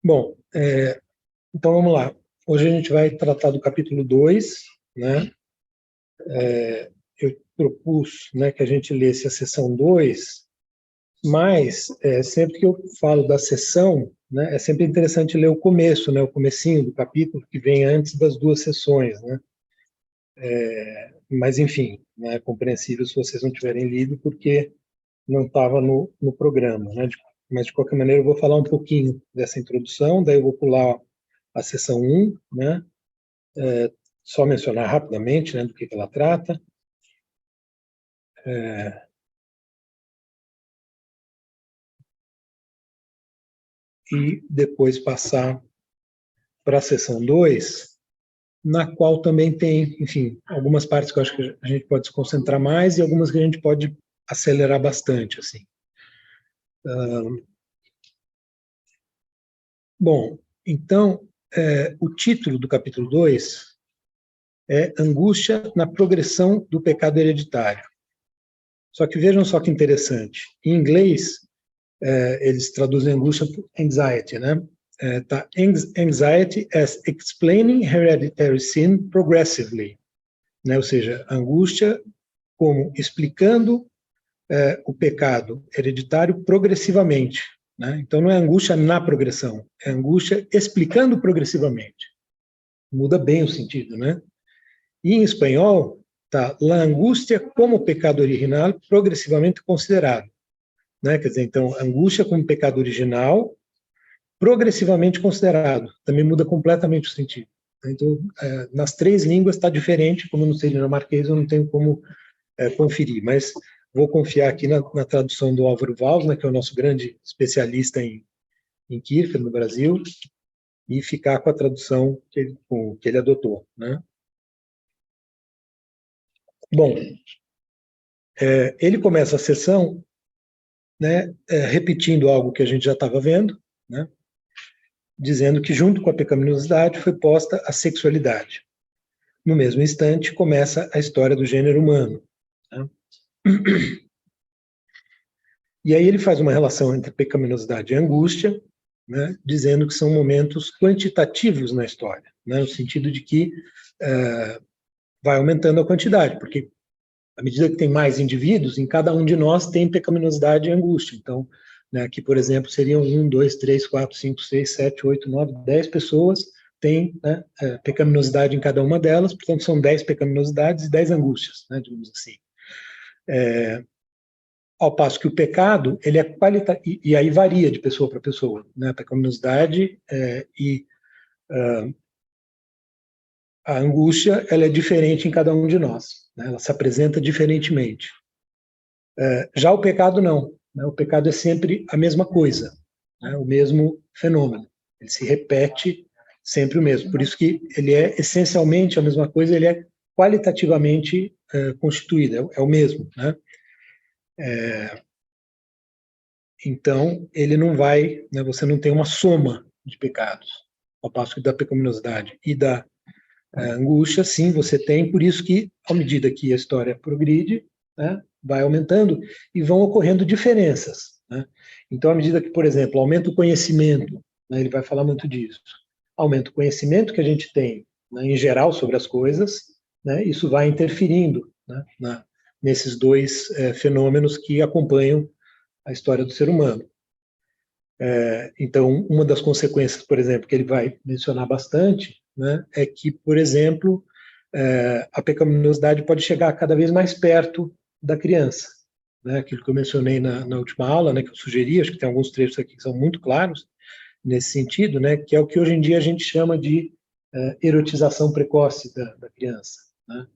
Bom, então vamos lá. Hoje a gente vai tratar do capítulo 2, né? Eu propus, né, que a gente lesse a seção 2, mas sempre que eu falo da seção, né, é sempre interessante ler o começo, né, o comecinho do capítulo, que vem antes das duas sessões, né? Mas, enfim, né, é compreensível se vocês não tiverem lido, porque não estava no programa, né? Mas, de qualquer maneira, eu vou falar um pouquinho dessa introdução, daí eu vou pular a seção 1, né? Só mencionar rapidamente, né, do que ela trata. E depois passar para a seção 2, na qual também tem, enfim, algumas partes que eu acho que a gente pode se concentrar mais e algumas que a gente pode acelerar bastante, assim. Bom, então, o título do capítulo 2 é Angústia na progressão do pecado hereditário. Só que vejam só que interessante. Em inglês, eles traduzem angústia por anxiety, né? Tá, anxiety as explaining hereditary sin progressively, né? Ou seja, angústia como explicando o pecado hereditário progressivamente, né? Então não é angústia na progressão, é angústia explicando progressivamente. Muda bem o sentido, né? E em espanhol, tá, la angústia como pecado original progressivamente considerado, né? Quer dizer, então, angústia como pecado original progressivamente considerado. Também muda completamente o sentido. Então, nas três línguas está diferente, como eu não sei dinamarquês, eu não tenho como conferir, mas vou confiar aqui na tradução do Álvaro Valls, né, que é o nosso grande especialista em Kierkegaard no Brasil, e ficar com a tradução que ele adotou, né? Bom, ele começa a sessão, né, repetindo algo que a gente já estava vendo, né, dizendo que junto com a pecaminosidade foi posta a sexualidade. No mesmo instante, começa a história do gênero humano, né? E aí ele faz uma relação entre pecaminosidade e angústia, né, dizendo que são momentos quantitativos na história, né, no sentido de que vai aumentando a quantidade, porque à medida que tem mais indivíduos, em cada um de nós tem pecaminosidade e angústia. Então, né, aqui, por exemplo, seriam 1, 2, 3, 4, 5, 6, 7, 8, 9, 10 pessoas têm, né, pecaminosidade em cada uma delas, portanto, são 10 pecaminosidades e 10 angústias, né, digamos assim. Ao passo que o pecado, ele é qualitativo, e aí varia de pessoa para pessoa, né, a pecaminosidade e a angústia, ela é diferente em cada um de nós, né, ela se apresenta diferentemente. Já o pecado não, né, o pecado é sempre a mesma coisa, né, o mesmo fenômeno, ele se repete sempre o mesmo, por isso que ele é essencialmente a mesma coisa, ele é qualitativamente constituído, é o mesmo, né? Então, ele não vai, né, você não tem uma soma de pecados, ao passo que da pecaminosidade e da angústia, sim, você tem, por isso que, à medida que a história progride, né, vai aumentando e vão ocorrendo diferenças, né? Então, à medida que, por exemplo, aumenta o conhecimento, né, ele vai falar muito disso, aumenta o conhecimento que a gente tem, né, em geral, sobre as coisas, né, isso vai interferindo, né, nesses dois fenômenos que acompanham a história do ser humano. Então, uma das consequências, por exemplo, que ele vai mencionar bastante, né, é que, por exemplo, a pecaminosidade pode chegar cada vez mais perto da criança, né, aquilo que eu mencionei na última aula, né, que eu sugeri, acho que tem alguns trechos aqui que são muito claros nesse sentido, né, que é o que hoje em dia a gente chama de erotização precoce da criança, né?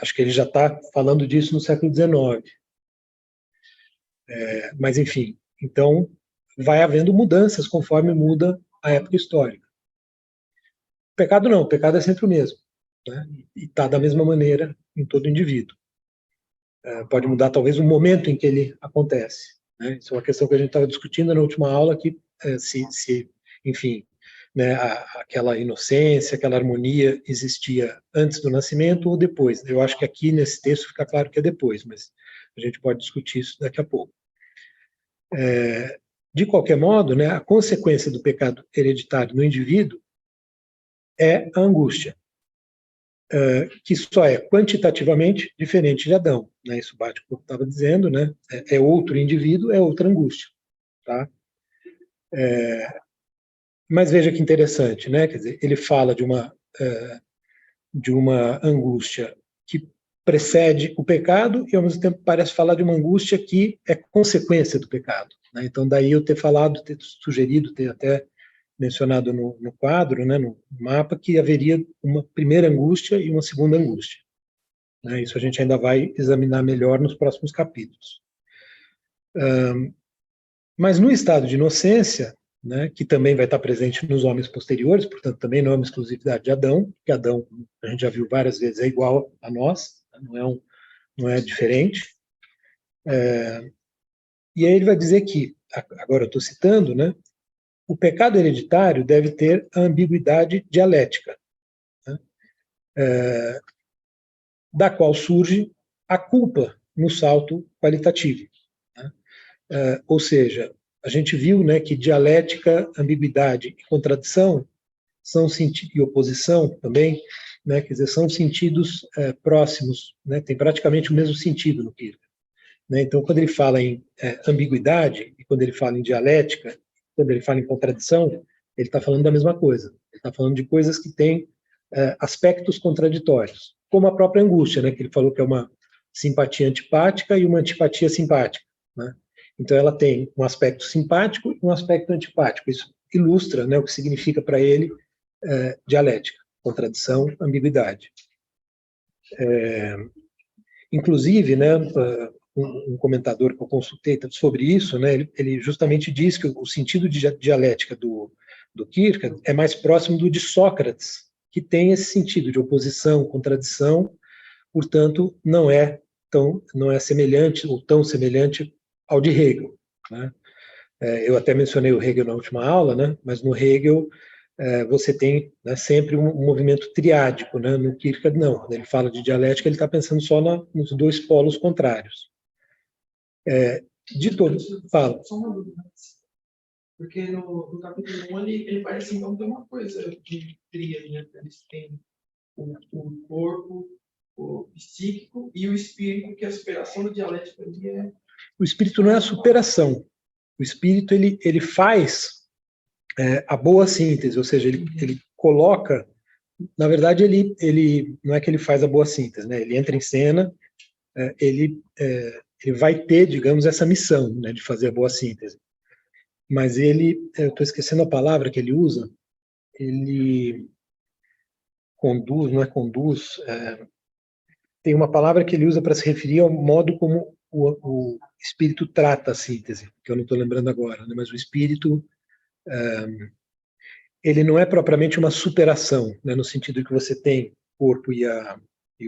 Acho que ele já está falando disso no século XIX. Mas, enfim, então vai havendo mudanças conforme muda a época histórica. O pecado não, o pecado é sempre o mesmo, né? E está da mesma maneira em todo indivíduo. Pode mudar talvez o momento em que ele acontece, né? Isso é uma questão que a gente estava discutindo na última aula, que enfim, né, aquela inocência, aquela harmonia existia antes do nascimento ou depois. Eu acho que aqui nesse texto fica claro que é depois, mas a gente pode discutir isso daqui a pouco. De qualquer modo, né, a consequência do pecado hereditário no indivíduo é a angústia, que só é quantitativamente diferente de Adão. Né? Isso bate com o que eu estava dizendo, né? É outro indivíduo, é outra angústia. Tá? Mas veja que interessante, né? Quer dizer, ele fala de uma angústia que precede o pecado e, ao mesmo tempo, parece falar de uma angústia que é consequência do pecado. Né? Então, daí eu ter falado, ter sugerido, ter até mencionado no quadro, né, no mapa, que haveria uma primeira angústia e uma segunda angústia. Né? Isso a gente ainda vai examinar melhor nos próximos capítulos. Mas no estado de inocência, né, que também vai estar presente nos homens posteriores, portanto, também não é uma exclusividade de Adão, que Adão, a gente já viu várias vezes, é igual a nós, não é diferente. E aí ele vai dizer que, agora eu estou citando, né, o pecado hereditário deve ter a ambiguidade dialética, né, da qual surge a culpa no salto qualitativo. Né? Ou seja, a gente viu, né, que dialética, ambiguidade e contradição são e oposição também, né, quer dizer, são sentidos próximos, né, tem praticamente o mesmo sentido no Kierkegaard. Né? Então, quando ele fala em ambiguidade e quando ele fala em dialética, quando ele fala em contradição, ele está falando da mesma coisa. Ele está falando de coisas que têm aspectos contraditórios, como a própria angústia, né, que ele falou que é uma simpatia antipática e uma antipatia simpática. Né? Então, ela tem um aspecto simpático e um aspecto antipático. Isso ilustra, né, o que significa para ele dialética, contradição, ambiguidade. Inclusive, né, um comentador que eu consultei sobre isso, né, ele justamente diz que o sentido de dialética do Kierkegaard é mais próximo do de Sócrates, que tem esse sentido de oposição, contradição, portanto, não é semelhante ou tão semelhante ao de Hegel. Né? Eu até mencionei o Hegel na última aula, né, mas no Hegel você tem, né, sempre um movimento triádico, né? No Kierkegaard, não. Quando ele fala de dialética, ele está pensando só nos dois polos contrários. De todos, fala. Só uma dúvida. Porque no capítulo 1 ele parece então ter uma coisa de tríade, né? Eles têm o corpo, o psíquico e o espírito, que a superação da dialética ali é. O espírito não é a superação. O espírito ele faz a boa síntese, ou seja, ele coloca. Na verdade, ele não é que ele faz a boa síntese, né? Ele entra em cena, ele vai ter, digamos, essa missão, né, de fazer a boa síntese. Mas eu estou esquecendo a palavra que ele usa, ele conduz, não é conduz, tem uma palavra que ele usa para se referir ao modo como o espírito trata a síntese, que eu não estou lembrando agora, né, mas o espírito, ele não é propriamente uma superação, né, no sentido que você tem o corpo e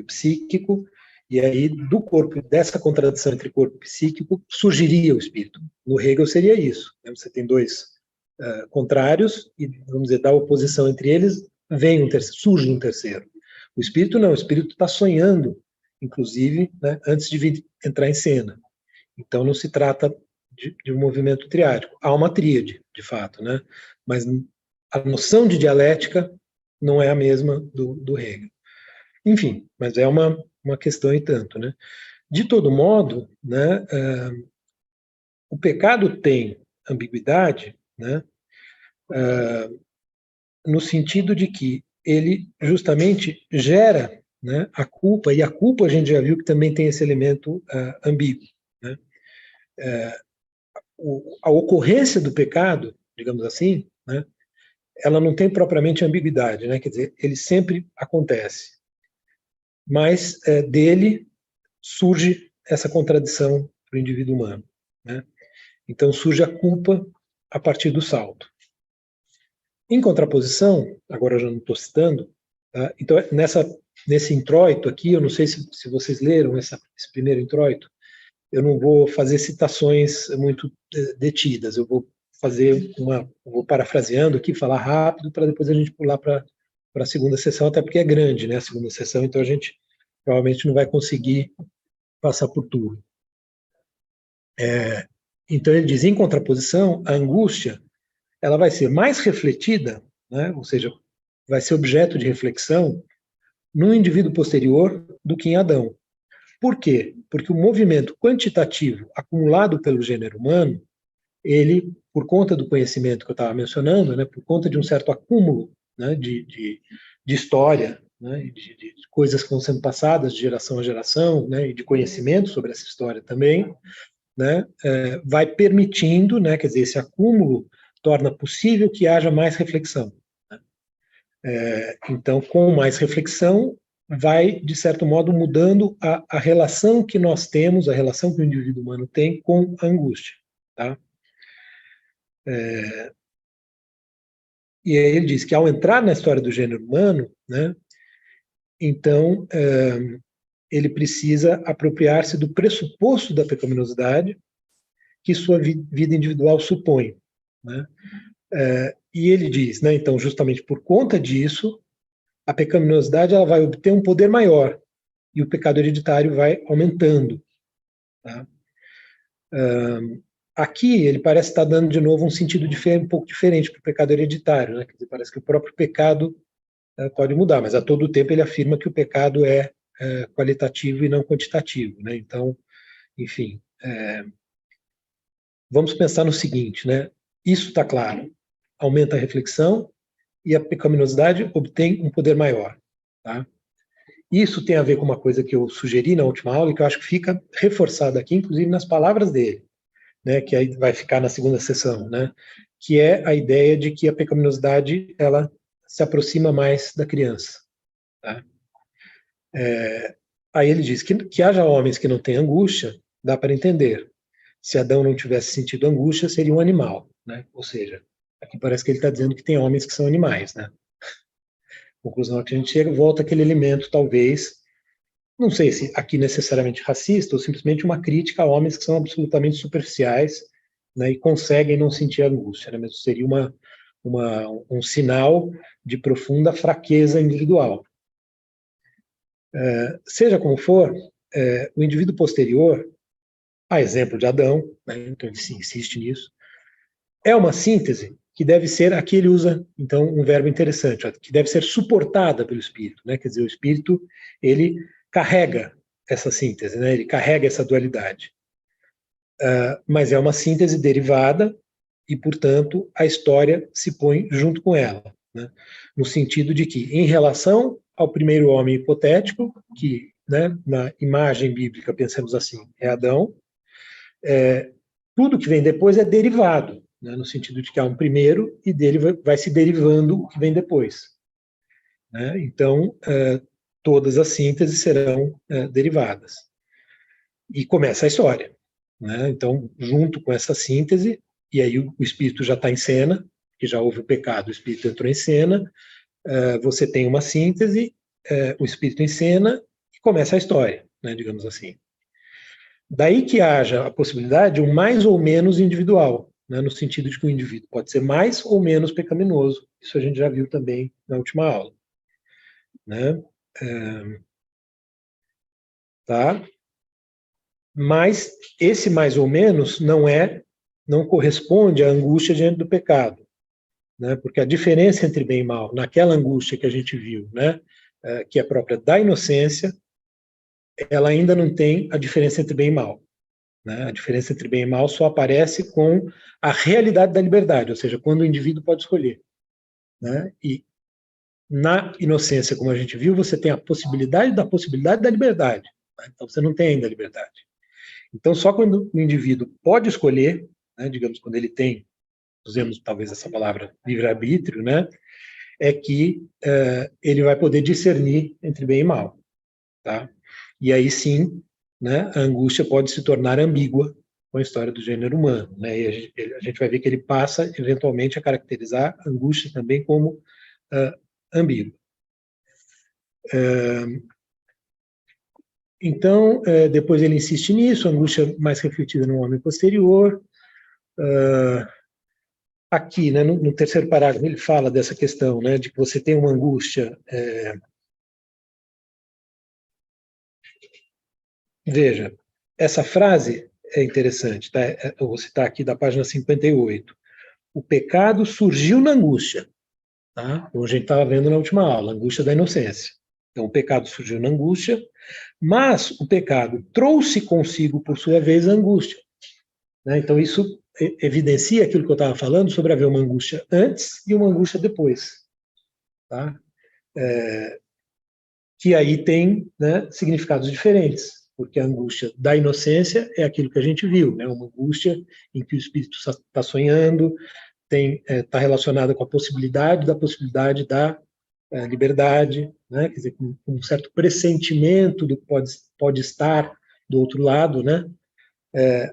o psíquico, e aí do corpo, dessa contradição entre corpo e psíquico, surgiria o espírito. No Hegel seria isso, né, você tem dois contrários, e, vamos dizer, da oposição entre eles, vem surge um terceiro. O espírito não, o espírito está sonhando, inclusive, né, antes de entrar em cena. Então não se trata de um movimento triádico. Há uma tríade, de fato, né? Mas a noção de dialética não é a mesma do Hegel. Enfim, mas é uma questão e tanto, né? De todo modo, né, o pecado tem ambiguidade, né, no sentido de que ele justamente gera, né, a culpa, e a culpa a gente já viu que também tem esse elemento ambíguo. Né? A ocorrência do pecado, digamos assim, né, ela não tem propriamente ambiguidade, né? Quer dizer, ele sempre acontece. Mas dele surge essa contradição para o indivíduo humano. Né? Então surge a culpa a partir do salto. Em contraposição, agora eu já não estou citando, tá? Então nesse introito aqui, eu não sei se vocês leram esse primeiro introito, eu não vou fazer citações muito detidas, eu vou vou parafraseando aqui, falar rápido, para depois a gente pular para a segunda sessão, até porque é grande, né, a segunda sessão, então a gente provavelmente não vai conseguir passar por tudo. Então ele diz, em contraposição, a angústia ela vai ser mais refletida, né, ou seja, vai ser objeto de reflexão no indivíduo posterior do que em Adão. Por quê? Porque o movimento quantitativo acumulado pelo gênero humano, ele, por conta do conhecimento que eu estava mencionando, né, por conta de um certo acúmulo, né, de história, né, de coisas que vão sendo passadas de geração a geração, né, e de conhecimento sobre essa história também, né, vai permitindo, né, quer dizer, esse acúmulo torna possível que haja mais reflexão. Então, com mais reflexão, vai, de certo modo, mudando a relação que nós temos, a relação que o indivíduo humano tem com a angústia. Tá? E aí ele diz que, ao entrar na história do gênero humano, né, então, ele precisa apropriar-se do pressuposto da pecaminosidade que sua vida individual supõe. Né? E ele diz, né, então, justamente por conta disso, a pecaminosidade ela vai obter um poder maior e o pecado hereditário vai aumentando. Tá? Aqui ele parece estar dando de novo um sentido um pouco diferente para o pecado hereditário, né? Quer dizer, parece que o próprio pecado pode mudar, mas a todo tempo ele afirma que o pecado é qualitativo e não quantitativo, né? Então, enfim, vamos pensar no seguinte, né? Isso está claro, aumenta a reflexão e a pecaminosidade obtém um poder maior, tá? Isso tem a ver com uma coisa que eu sugeri na última aula e que eu acho que fica reforçada aqui, inclusive nas palavras dele, né, que aí vai ficar na segunda sessão, né, que é a ideia de que a pecaminosidade ela se aproxima mais da criança. Tá? Aí ele diz que haja homens que não têm angústia, dá para entender. Se Adão não tivesse sentido angústia, seria um animal, né? Ou seja, aqui parece que ele está dizendo que tem homens que são animais, né? Conclusão que a gente chega, volta aquele elemento, talvez, não sei se aqui necessariamente racista, ou simplesmente uma crítica a homens que são absolutamente superficiais, né, e conseguem não sentir angústia. Né, mas seria um sinal de profunda fraqueza individual. Seja como for, o indivíduo posterior, a exemplo de Adão, né, então ele se insiste nisso, é uma síntese que deve ser, aqui ele usa, então, um verbo interessante, ó, que deve ser suportada pelo espírito, né, quer dizer, o espírito, ele carrega essa síntese, né, ele carrega essa dualidade. Mas é uma síntese derivada e, portanto, a história se põe junto com ela, né, no sentido de que, em relação ao primeiro homem hipotético, que, né, na imagem bíblica, pensemos assim, é Adão, tudo que vem depois é derivado, né, no sentido de que há um primeiro e dele vai se derivando o que vem depois. Né? Então, todas as sínteses serão derivadas. E começa a história. Né? Então, junto com essa síntese, e aí o espírito já está em cena, que já houve o pecado, o espírito entrou em cena, você tem uma síntese, o espírito em cena, e começa a história, né, digamos assim. Daí que haja a possibilidade de um mais ou menos individual, né, no sentido de que o indivíduo pode ser mais ou menos pecaminoso. Isso a gente já viu também na última aula. Né? Tá? Mas esse mais ou menos não corresponde à angústia diante do pecado. Né? Porque a diferença entre bem e mal, naquela angústia que a gente viu, né, que é própria da inocência, ela ainda não tem a diferença entre bem e mal. Né? A diferença entre bem e mal só aparece com a realidade da liberdade, ou seja, quando o indivíduo pode escolher. Né? E na inocência, como a gente viu, você tem a possibilidade da liberdade. Né? Então você não tem ainda a liberdade. Então só quando o indivíduo pode escolher, né, digamos, quando ele tem, usemos talvez essa palavra livre-arbítrio, né, é que ele vai poder discernir entre bem e mal. Tá? E aí sim, né, a angústia pode se tornar ambígua com a história do gênero humano. Né? E a gente vai ver que ele passa, eventualmente, a caracterizar a angústia também como ambígua. Então, depois ele insiste nisso, a angústia mais refletida no homem posterior. Aqui, né, no terceiro parágrafo, ele fala dessa questão, né, de que você tem uma angústia. Veja, essa frase é interessante, tá? Eu vou citar aqui da página 58. O pecado surgiu na angústia, tá? Como a gente estava vendo na última aula, a angústia da inocência. Então, o pecado surgiu na angústia, mas o pecado trouxe consigo, por sua vez, a angústia, né? Então, isso evidencia aquilo que eu estava falando sobre haver uma angústia antes e uma angústia depois, tá? Que aí tem, né, significados diferentes, porque a angústia da inocência é aquilo que a gente viu, né? Uma angústia em que o espírito está sonhando, está relacionada com a possibilidade da liberdade, né? Quer dizer, com um certo pressentimento do que pode estar do outro lado, né?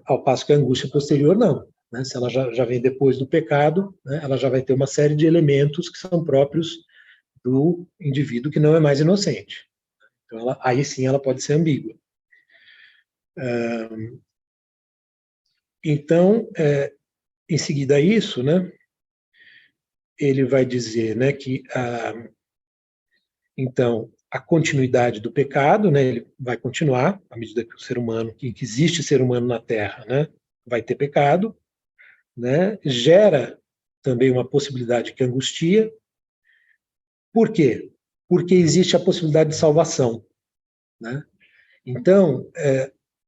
Ao passo que a angústia posterior não, né? Se ela já vem depois do pecado, né? Ela já vai ter uma série de elementos que são próprios do indivíduo que não é mais inocente. Então, aí sim ela pode ser ambígua. Então, em seguida a isso, né? Ele vai dizer, né, que então a continuidade do pecado, né, ele vai continuar à medida que o ser humano, que existe ser humano na Terra, né, vai ter pecado, né, gera também uma possibilidade que angustia. Por quê? Porque existe a possibilidade de salvação, né? Então,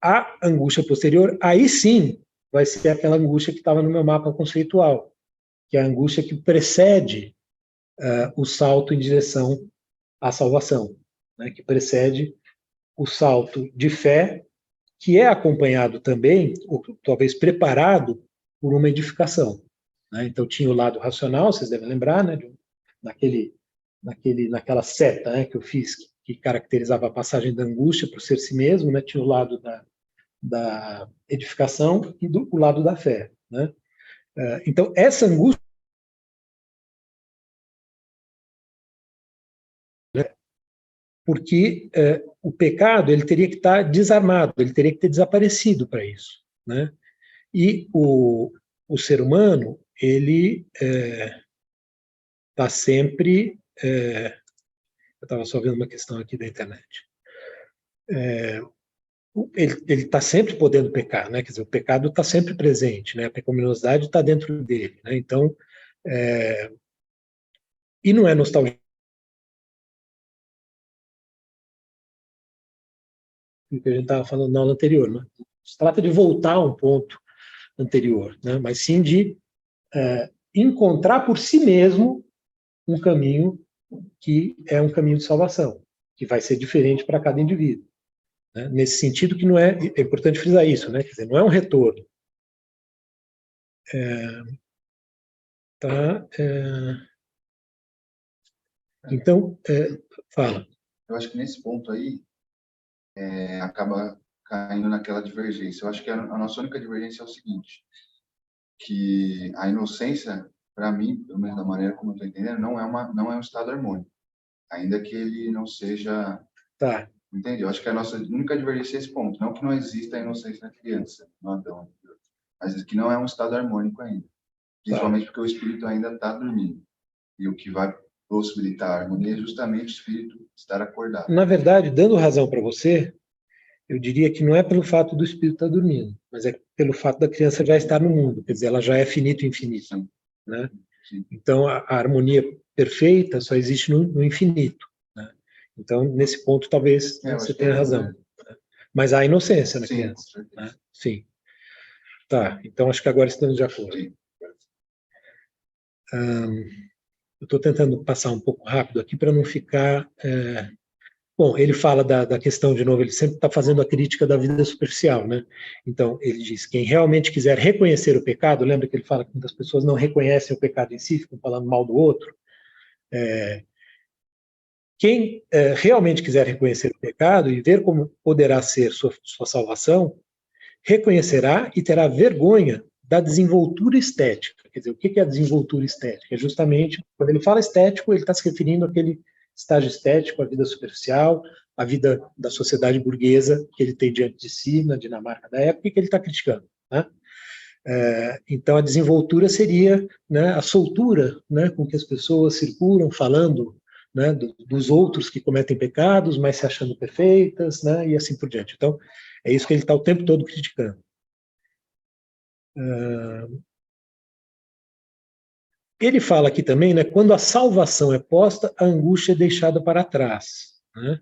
a angústia posterior, aí sim vai ser aquela angústia que estava no meu mapa conceitual, que é a angústia que precede o salto em direção à salvação, né, que precede o salto de fé, que é acompanhado também, ou talvez preparado, por uma edificação, né? Então tinha o lado racional, vocês devem lembrar, né, naquela seta, né, que eu fiz, que caracterizava a passagem da angústia para o ser si mesmo, né, tinha o lado da edificação e o lado da fé, né? Então essa angústia, porque o pecado ele teria que estar desarmado, ele teria que ter desaparecido para isso, né? E o ser humano ele está sempre, eu estava só vendo uma questão aqui da internet, ele está sempre podendo pecar, né? Quer dizer, o pecado está sempre presente, né? A pecaminosidade está dentro dele, né? Então, e não é nostalgia que a gente estava falando na aula anterior, né? Se trata de voltar a um ponto anterior, né? Mas sim de encontrar por si mesmo um caminho que é um caminho de salvação, que vai ser diferente para cada indivíduo, né? Nesse sentido que não é importante frisar isso, né? Quer dizer, não é um retorno. Então, fala. Eu acho que nesse ponto aí acaba caindo naquela divergência. Eu acho que a nossa única divergência é o seguinte, que a inocência, para mim, pelo menos da maneira como eu estou entendendo, não é um estado harmônico, ainda que ele não seja... Tá. Entende? Eu acho que a nossa única divergência é esse ponto. Não que não exista a inocência na criança, no Adão, mas que não é um estado harmônico ainda. Principalmente porque o espírito ainda está dormindo. E o que vai possibilitar a harmonia é justamente o espírito estar acordado. Na verdade, dando razão para você, eu diria que não é pelo fato do espírito estar dormindo, mas é pelo fato da criança já estar no mundo, quer dizer, ela já é finito e infinito, né? Sim. Então, a harmonia perfeita só existe no infinito, né? Então, nesse ponto, talvez você tenha razão. Mas há inocência na criança, né? Sim. Tá, então acho que agora estamos de acordo. Eu estou tentando passar um pouco rápido aqui para não ficar... Bom, ele fala da questão, de novo, ele sempre está fazendo a crítica da vida superficial, né? Então, ele diz, quem realmente quiser reconhecer o pecado, lembra que ele fala que muitas pessoas não reconhecem o pecado em si, ficam falando mal do outro. Quem realmente quiser reconhecer o pecado e ver como poderá ser sua salvação, reconhecerá e terá vergonha da desenvoltura estética. Quer dizer, o que é a desenvoltura estética? É justamente, quando ele fala estético, ele está se referindo àquele estágio estético, a vida superficial, a vida da sociedade burguesa que ele tem diante de si, na Dinamarca da época, e que ele está criticando, né? Então, a desenvoltura seria, né, a soltura, né, com que as pessoas circulam falando, né, dos outros que cometem pecados, mas se achando perfeitas, né, e assim por diante. Então, é isso que ele está o tempo todo criticando. Ele fala aqui também, né, quando a salvação é posta, a angústia é deixada para trás, né?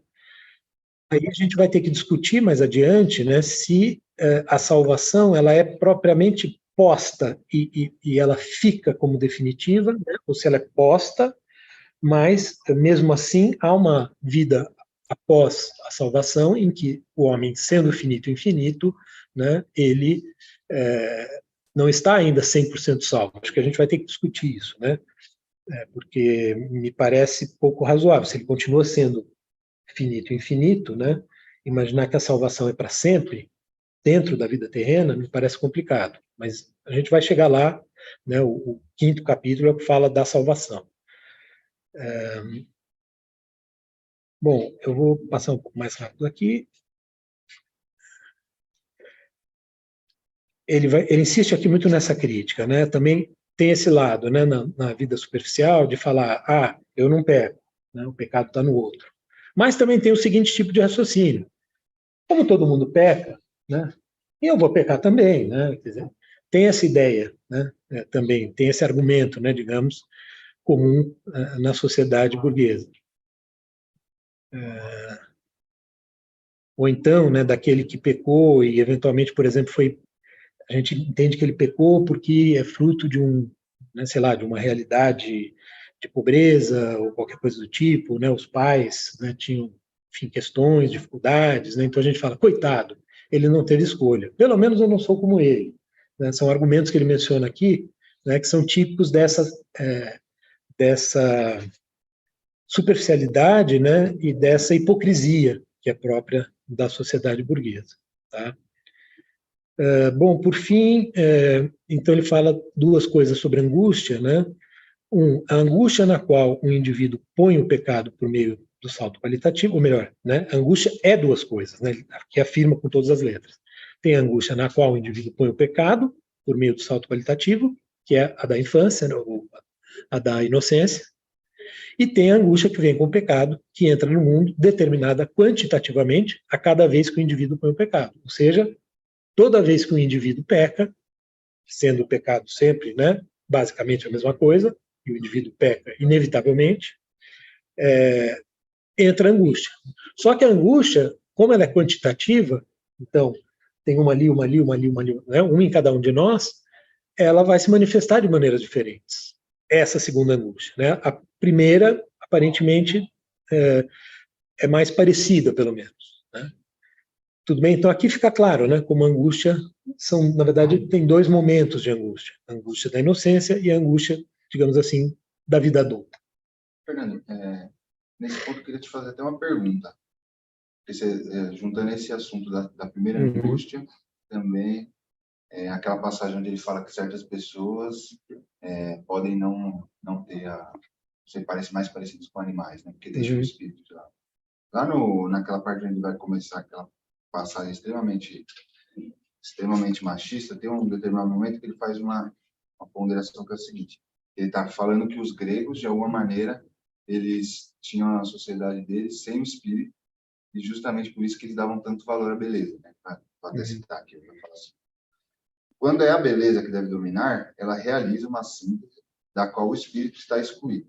Aí a gente vai ter que discutir mais adiante, né, se a salvação ela é propriamente posta e ela fica como definitiva, né, ou se ela é posta, mas mesmo assim há uma vida após a salvação em que o homem, sendo finito e infinito, né, ele não está ainda 100% salvo. Acho que a gente vai ter que discutir isso, né, porque me parece pouco razoável. Se ele continua sendo finito e infinito, né, imaginar que a salvação é para sempre, dentro da vida terrena, me parece complicado. Mas a gente vai chegar lá, né, o quinto capítulo é o que fala da salvação. Bom, eu vou passar um pouco mais rápido aqui. Ele insiste aqui muito nessa crítica, né? Também tem esse lado, né, na vida superficial, de falar, eu não peco, né, o pecado está no outro. Mas também tem o seguinte tipo de raciocínio: como todo mundo peca, né, eu vou pecar também, né? Quer dizer, tem essa ideia, né? Também tem esse argumento, né, digamos, comum na sociedade burguesa. Ou então, né, daquele que pecou e eventualmente, por exemplo, a gente entende que ele pecou porque é fruto de né, sei lá, de uma realidade de pobreza ou qualquer coisa do tipo, né? Os pais, né, tinham, enfim, questões, dificuldades, né? Então a gente fala, coitado, ele não teve escolha. Pelo menos eu não sou como ele. Né? São argumentos que ele menciona aqui, né, que são típicos dessa superficialidade, né, e dessa hipocrisia que é própria da sociedade burguesa, tá? Bom, por fim, então ele fala duas coisas sobre angústia, né? A angústia na qual o indivíduo põe o pecado por meio do salto qualitativo, ou melhor, né? A angústia é duas coisas, né? Que afirma com todas as letras. Tem a angústia na qual o indivíduo põe o pecado por meio do salto qualitativo, que é a da infância, né? Ou a da inocência, e tem a angústia que vem com o pecado, que entra no mundo determinada quantitativamente a cada vez que o indivíduo põe o pecado. Ou seja, toda vez que o indivíduo peca, sendo o pecado sempre, né, basicamente a mesma coisa, e o indivíduo peca inevitavelmente, entra a angústia. Só que a angústia, como ela é quantitativa, então tem uma ali, uma ali, uma ali, uma ali, né, uma em cada um de nós, ela vai se manifestar de maneiras diferentes. Essa segunda angústia, né? A primeira, aparentemente, é mais parecida, pelo menos, né? Tudo bem? Então aqui fica claro, né, como a angústia na verdade, tem dois momentos de angústia: a angústia da inocência e a angústia, digamos assim, da vida adulta. Fernando, nesse ponto eu queria te fazer até uma pergunta. Juntando esse assunto da primeira angústia, também aquela passagem onde ele fala que certas pessoas podem não ter ser mais parecidos com animais, né, porque deixam o espírito de lado. Lá naquela parte onde ele vai começar aquela passagem extremamente machista, tem um determinado momento que ele faz uma ponderação que é o seguinte: ele está falando que os gregos, de alguma maneira, eles tinham a sociedade deles sem o espírito, e justamente por isso que eles davam tanto valor à beleza, né? Para até citar aqui, eu vou falar assim. Quando é a beleza que deve dominar, ela realiza uma síntese da qual o espírito está excluído.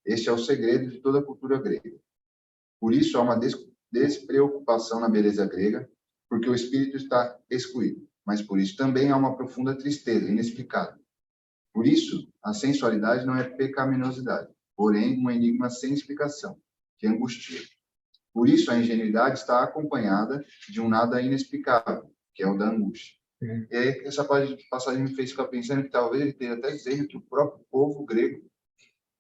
Este é o segredo de toda a cultura grega. Por isso há uma despreocupação na beleza grega, porque o espírito está excluído. Mas por isso também há uma profunda tristeza inexplicável. Por isso, a sensualidade não é pecaminosidade, porém um enigma sem explicação, que angustia. Por isso a ingenuidade está acompanhada de um nada inexplicável, que é o da angústia. E aí essa passagem me fez ficar pensando que talvez ele esteja até dizendo que o próprio povo grego,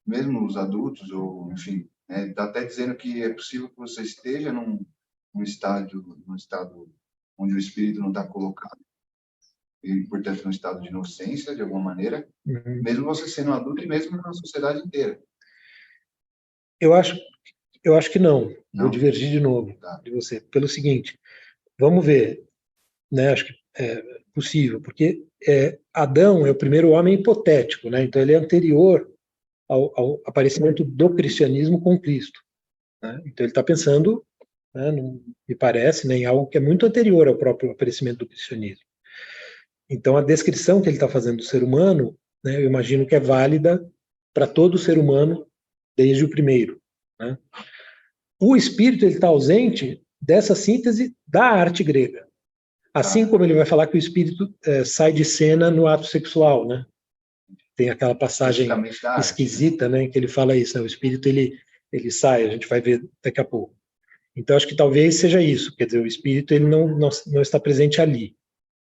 mesmo os adultos, ou enfim, está até dizendo que é possível que você esteja num estado onde o espírito não está colocado, e portanto num estado de inocência de alguma maneira, mesmo você sendo adulto e mesmo na sociedade inteira. Eu acho que não. Vou divergir de novo de você pelo seguinte: vamos ver, né? Acho que é possível, porque Adão é o primeiro homem hipotético, né? Então ele é anterior ao aparecimento do cristianismo com Cristo, né? Então ele está pensando, né, me parece, né, em algo que é muito anterior ao próprio aparecimento do cristianismo. Então, a descrição que ele está fazendo do ser humano, né, eu imagino que é válida para todo ser humano, desde o primeiro. Né? O espírito está ausente dessa síntese da arte grega. Assim como ele vai falar que o espírito sai de cena no ato sexual. Né? Tem aquela passagem esquisita, né, em que ele fala isso, né, o espírito ele sai, a gente vai ver daqui a pouco. Então, acho que talvez seja isso, quer dizer, o espírito ele não está presente ali.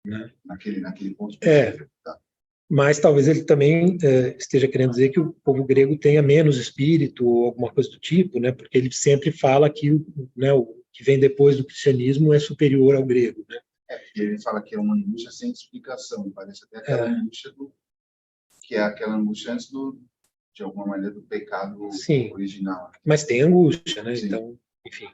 Né? Naquele ponto específico. Mas talvez ele também esteja querendo dizer que o povo grego tenha menos espírito ou alguma coisa do tipo, né? Porque ele sempre fala que né, o que vem depois do cristianismo é superior ao grego. Né? Porque ele fala que é uma angústia sem explicação, parece até aquela angústia que é aquela angústia antes de alguma maneira do pecado Sim, original. Mas tem angústia, né? Sim. Então, enfim.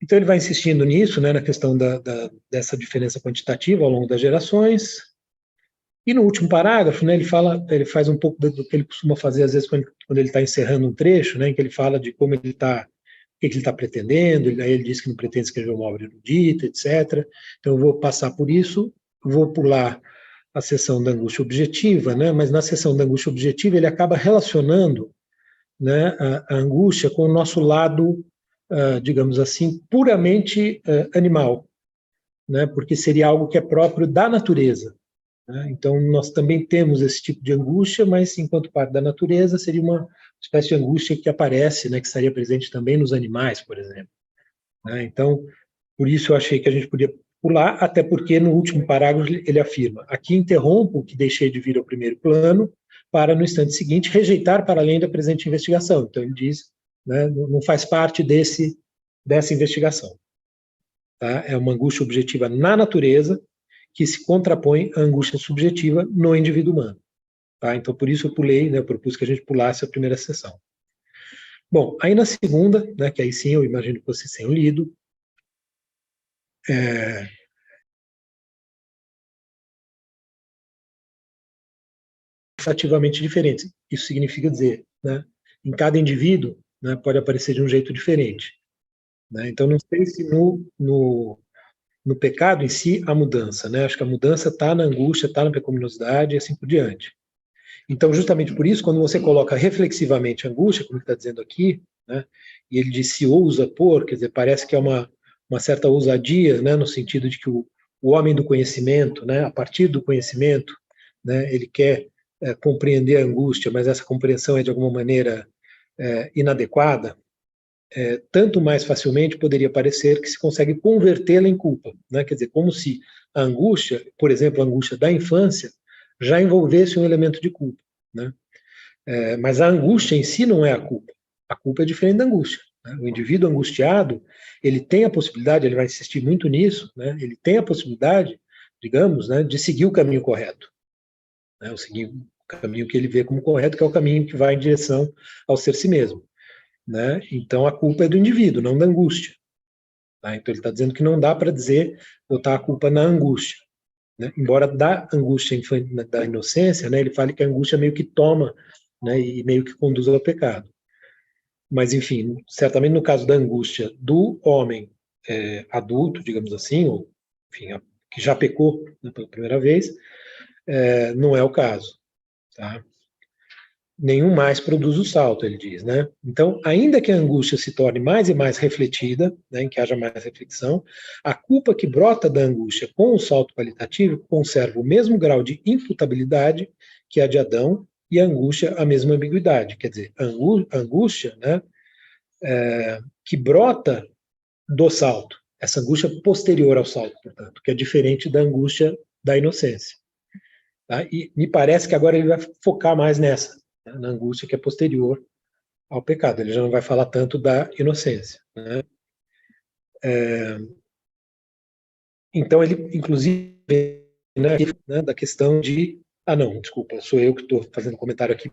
Então ele vai insistindo nisso, né, na questão dessa diferença quantitativa ao longo das gerações. E no último parágrafo, né, ele faz um pouco do que ele costuma fazer às vezes quando ele está encerrando um trecho, né, em que ele fala de como ele está, o que ele está pretendendo. Aí ele diz que não pretende escrever uma obra erudita, etc. Então eu vou passar por isso, vou pular a seção da angústia objetiva, né, mas na seção da angústia objetiva ele acaba relacionando, né, a angústia com o nosso lado, digamos assim, puramente animal, né, porque seria algo que é próprio da natureza. Né? Então, nós também temos esse tipo de angústia, mas enquanto parte da natureza, seria uma espécie de angústia que aparece, né, que estaria presente também nos animais, por exemplo. Né? Então, por isso eu achei que a gente podia pular, até porque no último parágrafo ele afirma: aqui interrompo o que deixei de vir ao primeiro plano, para no instante seguinte rejeitar para além da presente investigação. Então ele diz, né, não faz parte dessa investigação. Tá? É uma angústia objetiva na natureza que se contrapõe à angústia subjetiva no indivíduo humano. Tá? Então por isso eu pulei, né, eu propus que a gente pulasse a primeira sessão. Bom, aí na segunda, né, que aí sim eu imagino que vocês tenham lido, ativamente diferentes. Isso significa dizer, né, em cada indivíduo, né, pode aparecer de um jeito diferente. Né? Então, não sei se no pecado em si há mudança. Né? Acho que a mudança está na angústia, está na pecaminosidade e assim por diante. Então, justamente por isso, quando você coloca reflexivamente a angústia, como está dizendo aqui, né, e ele diz se ousa pôr, quer dizer, parece que é uma certa ousadia, né, no sentido de que o homem do conhecimento, né, a partir do conhecimento, né, ele quer compreender a angústia, mas essa compreensão é de alguma maneira inadequada. Tanto mais facilmente poderia parecer que se consegue convertê-la em culpa. Né? Quer dizer, como se a angústia, por exemplo, a angústia da infância, já envolvesse um elemento de culpa. Né? Mas a angústia em si não é a culpa. A culpa é diferente da angústia. Né? O indivíduo angustiado, ele tem a possibilidade, ele vai insistir muito nisso, né? Ele tem a possibilidade, digamos, né, de seguir o caminho correto. Né? O caminho que ele vê como correto, que é o caminho que vai em direção ao ser si mesmo. Né? Então a culpa é do indivíduo, não da angústia. Tá? Então ele está dizendo que não dá para dizer botar a culpa na angústia. Né? Embora da angústia da inocência, né, ele fale que a angústia meio que toma, né, e meio que conduz ao pecado. Mas enfim, certamente no caso da angústia do homem adulto, digamos assim, ou enfim, que já pecou, né, pela primeira vez, não é o caso. Tá? Nenhum mais produz o salto, ele diz, né? Então, ainda que a angústia se torne mais e mais refletida, né, em que haja mais reflexão, a culpa que brota da angústia com o salto qualitativo conserva o mesmo grau de imputabilidade que a de Adão e a angústia a mesma ambiguidade. Quer dizer, a angústia, né, que brota do salto, essa angústia posterior ao salto, portanto, que é diferente da angústia da inocência. Tá? E me parece que agora ele vai focar mais nessa, né, na angústia que é posterior ao pecado. Ele já não vai falar tanto da inocência. Né? Então, ele, inclusive, né, da questão de. Ah, não, desculpa, sou eu que estou fazendo comentário aqui.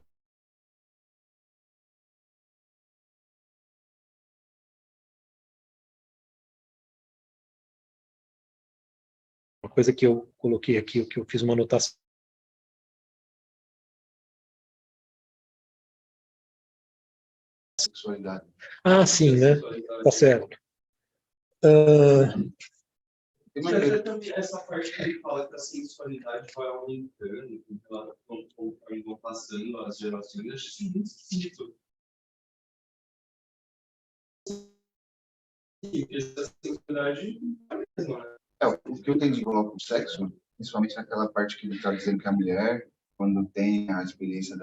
Uma coisa que eu coloquei aqui, que eu fiz uma anotação. Sexualidade. Ah, sim, né? Tá certo. Tem mais Já também essa parte que ele fala que a sensualidade vai aumentando, conforme vão passando as gerações, eu acho isso muito esquisito. Sim, essa sensualidade é a mesma, né? O que eu entendi com o sexo, principalmente naquela parte que ele está dizendo que a mulher, quando tem a experiência de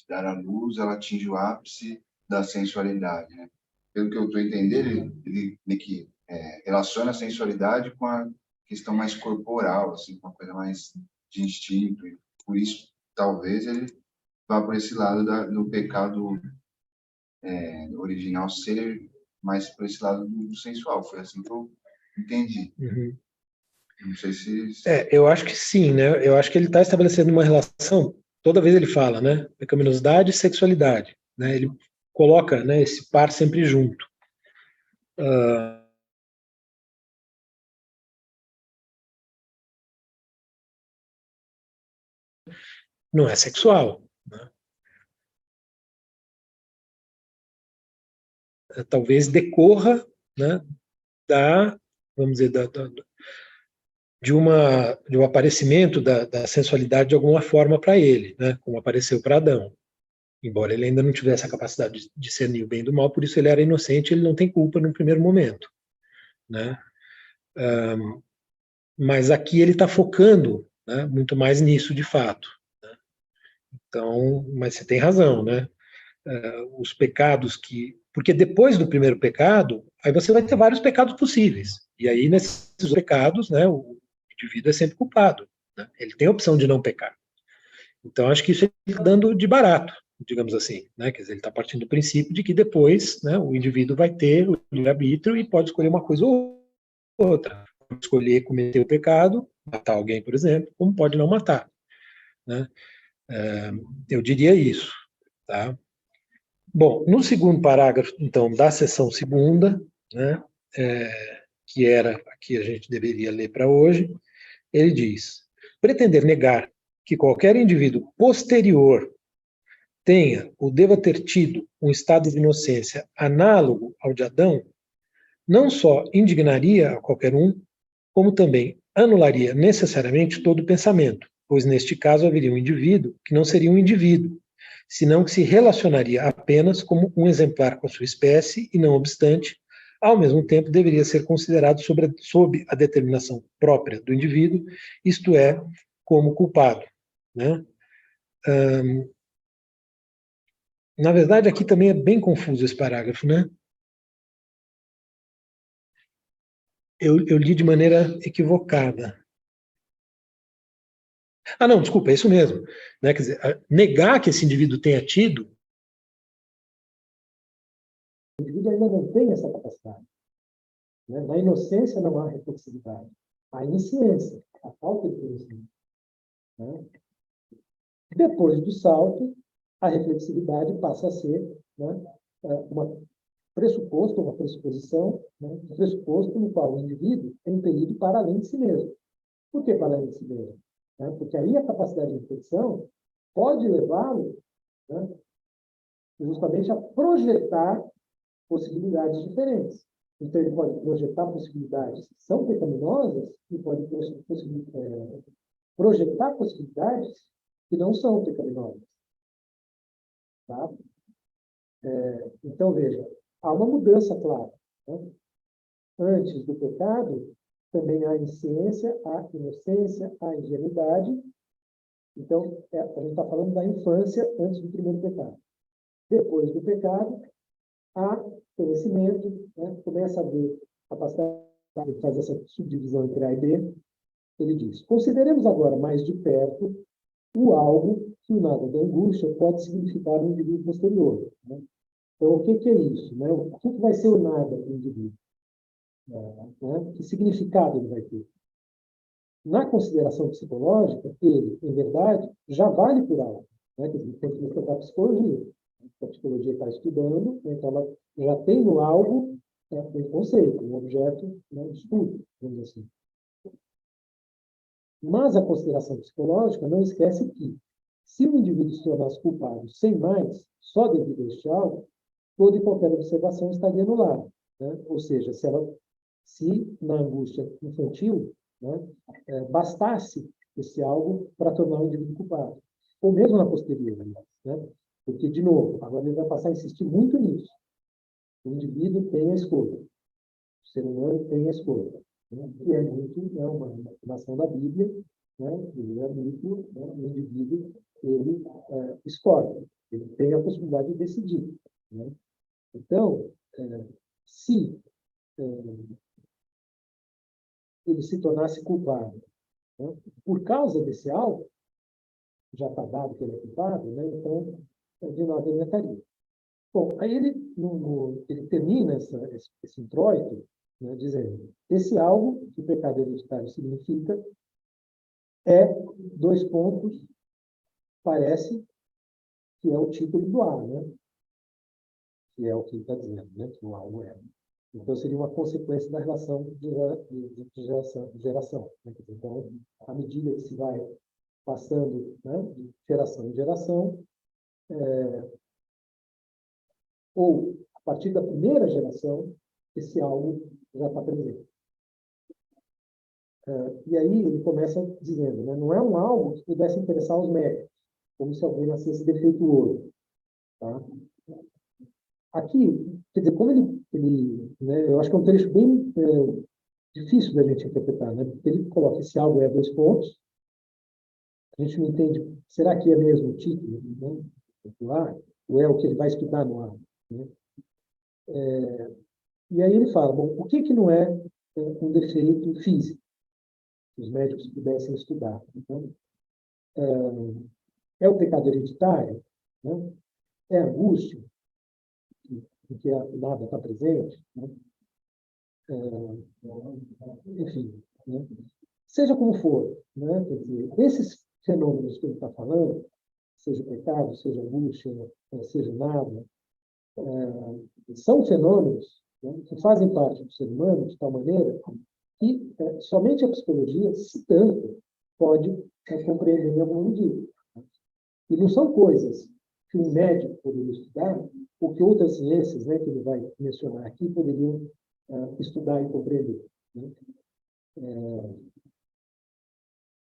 dar à luz, ela atinge o ápice da sensualidade, né? Pelo que eu estou entendendo, ele meio que relaciona a sensualidade com a questão mais corporal, assim, com uma coisa mais de instinto, e por isso, talvez, ele vá por esse lado do pecado original ser mais por esse lado do sensual. Foi assim que eu entendi. Uhum. Não sei se... Eu acho que sim, né? Eu acho que ele está estabelecendo uma relação, toda vez ele fala, né? Pecaminosidade e sexualidade, né? Ele coloca, né, esse par sempre junto. Não é sexual, né? Talvez decorra, né, vamos dizer, de um aparecimento da sensualidade de alguma forma para ele, né, como apareceu para Adão. Embora ele ainda não tivesse a capacidade de discernir o bem do mal, por isso ele era inocente, ele não tem culpa no primeiro momento, né? Mas aqui ele está focando, né, muito mais nisso de fato, né? Então, mas você tem razão, né? Os pecados porque depois do primeiro pecado, aí você vai ter vários pecados possíveis. E aí, nesses pecados, né, o indivíduo é sempre culpado, né? Ele tem a opção de não pecar. Então, acho que isso ele está dando de barato, digamos assim, né? Quer dizer, ele está partindo do princípio de que depois, né, o indivíduo vai ter o livre-arbítrio e pode escolher uma coisa ou outra. Pode escolher cometer o pecado, matar alguém, por exemplo, como pode não matar, né? Eu diria isso, tá? Bom, no segundo parágrafo, então, da seção segunda, né, que era a que a gente deveria ler para hoje, ele diz: pretender negar que qualquer indivíduo posterior tenha ou deva ter tido um estado de inocência análogo ao de Adão, não só indignaria a qualquer um, como também anularia necessariamente todo o pensamento, pois neste caso haveria um indivíduo que não seria um indivíduo, senão que se relacionaria apenas como um exemplar com a sua espécie e, não obstante, ao mesmo tempo deveria ser considerado sob a determinação própria do indivíduo, isto é, como culpado, né? Na verdade, aqui também é bem confuso esse parágrafo, né? Eu li de maneira equivocada. Ah, não, desculpa, é isso mesmo. Né? Quer dizer, negar que esse indivíduo tenha tido, o indivíduo ainda não tem essa capacidade. Né? Na inocência não há reflexividade. Há insciência, a falta de conhecimento. Né? Depois do salto, a reflexividade passa a ser, né, uma pressuposto, uma pressuposição, né, um pressuposto no qual o indivíduo é impelido para além de si mesmo. Por que para além de si mesmo? Né? Porque aí a capacidade de reflexão pode levá-lo, né, justamente a projetar possibilidades diferentes. Então, ele pode projetar possibilidades que são pecaminosas e pode projetar possibilidades que não são pecaminosas. Tá? Então, veja, há uma mudança clara. Né? Antes do pecado, também há insciência, há inocência, há ingenuidade. Então, a gente está falando da infância antes do primeiro pecado. Depois do pecado, há conhecimento, né? Começa a haver capacidade de fazer essa subdivisão entre A e B. Ele diz: consideremos agora mais de perto o algo que o nada da angústia pode significar no indivíduo posterior. Né? Então, o que é isso? Né? O que vai ser o nada do indivíduo? Né? Que significado ele vai ter? Na consideração psicológica, ele, em verdade, já vale por algo. Né? Quer dizer, tem que estudar psicologia. A psicologia está estudando, então ela já tem no algo, um conceito, um objeto, né, de estudo, vamos dizer assim. Mas a consideração psicológica não esquece que, se o indivíduo se tornasse culpado sem mais, só devido a este algo, toda e qualquer observação estaria anulada. Né? Ou seja, se ela se na angústia infantil, né, bastasse esse algo para tornar o indivíduo culpado. Ou mesmo na posterior, aliás, né? Porque, de novo, agora ele vai passar a insistir muito nisso. O indivíduo tem a escolha. O ser humano tem a escolha. Né? E é muito, né, uma afirmação da Bíblia, né? Ele é muito, né, o indivíduo, ele escolhe. Ele tem a possibilidade de decidir. Né? Então, se ele se tornasse culpado, né, por causa desse algo, já está dado que ele é culpado, né, então, de nada ele estaria. Bom, aí ele termina esse introito, né, dizendo: esse algo que o pecado hereditário significa é, dois pontos, parece que é o título do A, né? Que é o que ele está dizendo, né? Que o algo é. Então, seria uma consequência da relação de geração. Né? Então, à medida que se vai passando, né, de geração em geração, ou a partir da primeira geração, esse algo já está presente. E aí ele começa dizendo, né, não é um algo que pudesse interessar aos médicos, como se alguém nascesse defeituoso. Tá? Aqui, quer dizer, como né, eu acho que é um trecho bem difícil da gente interpretar, né? Porque ele coloca esse algo é dois pontos, a gente não entende, será que é mesmo o título, né, lá, ou é o que ele vai estudar no ar, né? E aí ele fala, bom, o que não é um defeito físico, que os médicos pudessem estudar? Então, é o pecado hereditário, né? É a angústia, em que nada está presente, né? Enfim, né? Seja como for, né? Quer dizer, esses fenômenos que ele está falando, seja o pecado, seja a angústia, seja o nada, são fenômenos, né, que fazem parte do ser humano de tal maneira que somente a psicologia, se tanto, pode compreender em algum medida. E não são coisas que um médico poderia estudar, ou que outras ciências, né, que ele vai mencionar aqui, poderiam estudar e compreender. Né?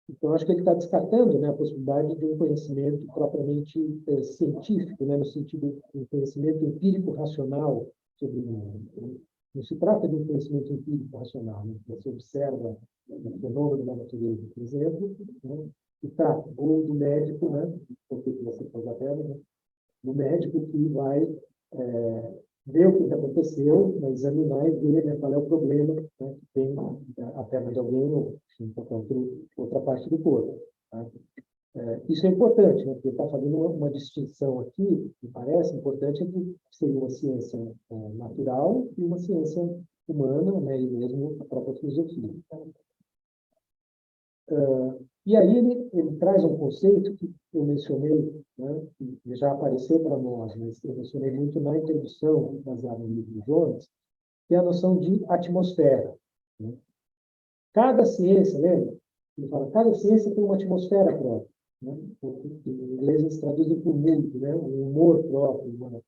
Então, acho que ele está descartando, né, a possibilidade de um conhecimento propriamente científico, né, no sentido de um conhecimento empírico racional sobre o mundo. Não se trata de um conhecimento empírico racional, né? Você observa o fenômeno da natureza, por exemplo, né, e trata, ou do médico, né, porque você pôs a tela, né, do médico que vai ver o que aconteceu, vai examinar e ver, né, qual é o problema, né, que tem a perna de alguém ou em qualquer outra parte do corpo. Tá? Isso é importante, né, porque está fazendo uma distinção aqui, que parece importante, entre seria uma ciência natural e uma ciência humana, né, e mesmo a própria filosofia. E aí ele traz um conceito que eu mencionei, né, que já apareceu para nós, mas eu mencionei muito na introdução, baseada no livro de Jonas, que é a noção de atmosfera. Né? Cada ciência, lembra? Ele fala, cada ciência tem uma atmosfera própria. Né? Em inglês eles traduzem por mood, né? Um humor próprio,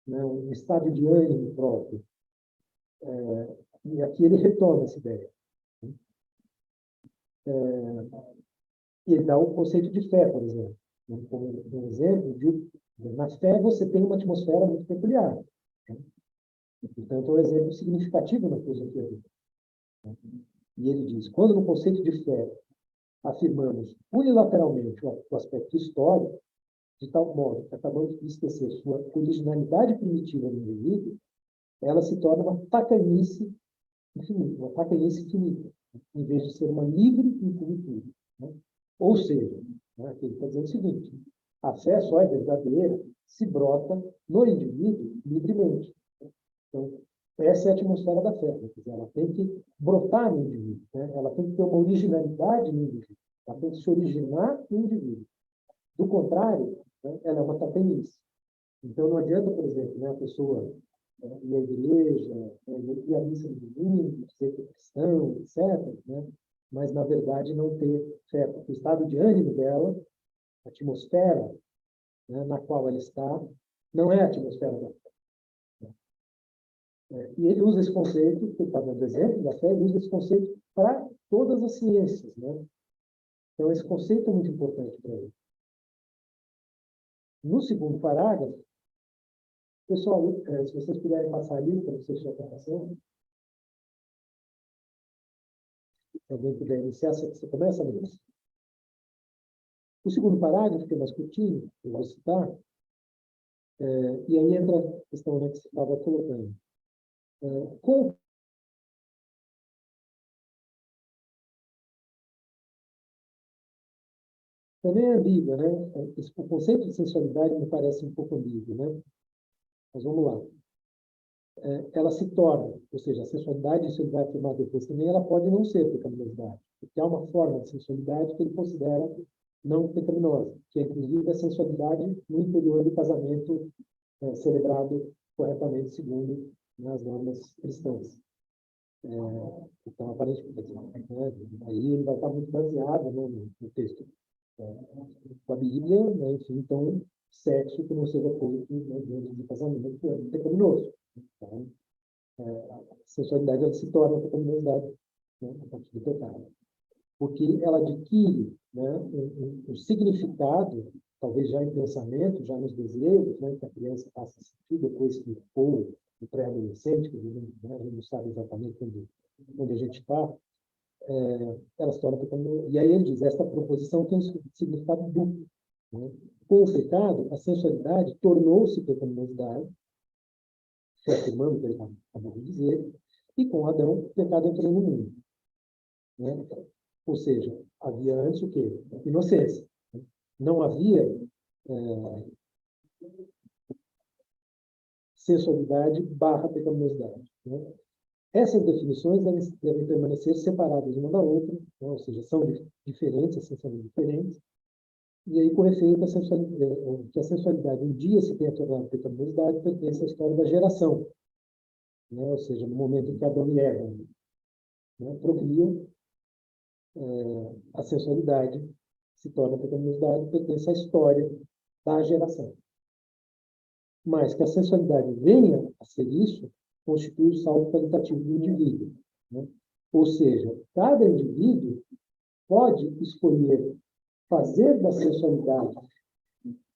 né? Um estado de ânimo próprio. E aqui ele retoma essa ideia. E ele dá o conceito de fé, por exemplo. Como um exemplo de, na fé você tem uma atmosfera muito peculiar. Né? Portanto, é um exemplo significativo na filosofia. E ele diz, quando no conceito de fé afirmamos unilateralmente o aspecto histórico, de tal modo que acabamos de esquecer sua originalidade primitiva do indivíduo, ela se torna uma tacanice infinita, em vez de ser uma livre infinitude. Né? Ou seja, né, ele está dizendo o seguinte, a fé só é verdadeira se brota no indivíduo livremente. Então, essa é a atmosfera da fé. Né? Ela tem que brotar no indivíduo. Né? Ela tem que ter uma originalidade no indivíduo. Ela tem que se originar no indivíduo. Do contrário, né, ela é uma tacanice. Então, não adianta, por exemplo, né, a pessoa ir à igreja, ir à missa do domingo, dizer que é cristão, etc., né? Mas, na verdade, não ter fé. Porque o estado de ânimo dela, a atmosfera, né, na qual ela está, não é a atmosfera da fé. E ele usa esse conceito, que está dando exemplo da fé, ele usa esse conceito para todas as ciências, né? Então, esse conceito é muito importante para ele. No segundo parágrafo, pessoal, se vocês puderem passar ali, para vocês já estão passando. Se alguém puder iniciar, você começa, Luiz. O segundo parágrafo, que é mais curtinho, eu vou citar, e aí entra a questão, né, que você estava colocando. Também é ambígua, né? O conceito de sensualidade me parece um pouco ambíguo, né? Mas vamos lá. Ela se torna, ou seja, a sensualidade, isso ele vai afirmar depois também, ela pode não ser pecaminosidade, porque há uma forma de sensualidade que ele considera não pecaminosa, que é inclusive a sensualidade no interior do casamento celebrado corretamente segundo, né, as normas cristãs. Então, aparentemente, né, aí ele vai estar muito baseado, né, no texto da Bíblia, né, enfim, então, sexo que não seja feito, né, dentro de casamento é pecaminoso. Então, a sensualidade ela se torna pecaminosidade, né, a partir do pecado. Porque ela adquire, né, um significado, talvez já em pensamento, já nos desejos, né, que a criança passa a sentir depois que for o pré-adolescente, que né, a gente não sabe exatamente onde a gente está, ela se torna pecaminosa. E aí ele diz, esta proposição tem um significado duplo. Né? Com o pecado, a sensualidade tornou-se pecaminosidade, afirmando o que ele acabou de dizer, e com Adão, o pecado entrou no mundo. Né? Ou seja, havia antes o quê? Inocência. Não havia sensualidade / pecaminosidade. Né? Essas definições devem permanecer separadas uma da outra, né? Ou seja, são diferentes, essencialmente diferentes, e aí, com efeito, que a sensualidade um dia se tenha tornado pecaminosidade pertence à história da geração. Né? Ou seja, no momento em que Adão e Eva, né, procriam, a sensualidade se torna pecaminosidade, pertence à história da geração. Mas que a sensualidade venha a ser isso, constitui o salto qualitativo do indivíduo. Né? Ou seja, cada indivíduo pode escolher fazer da sensualidade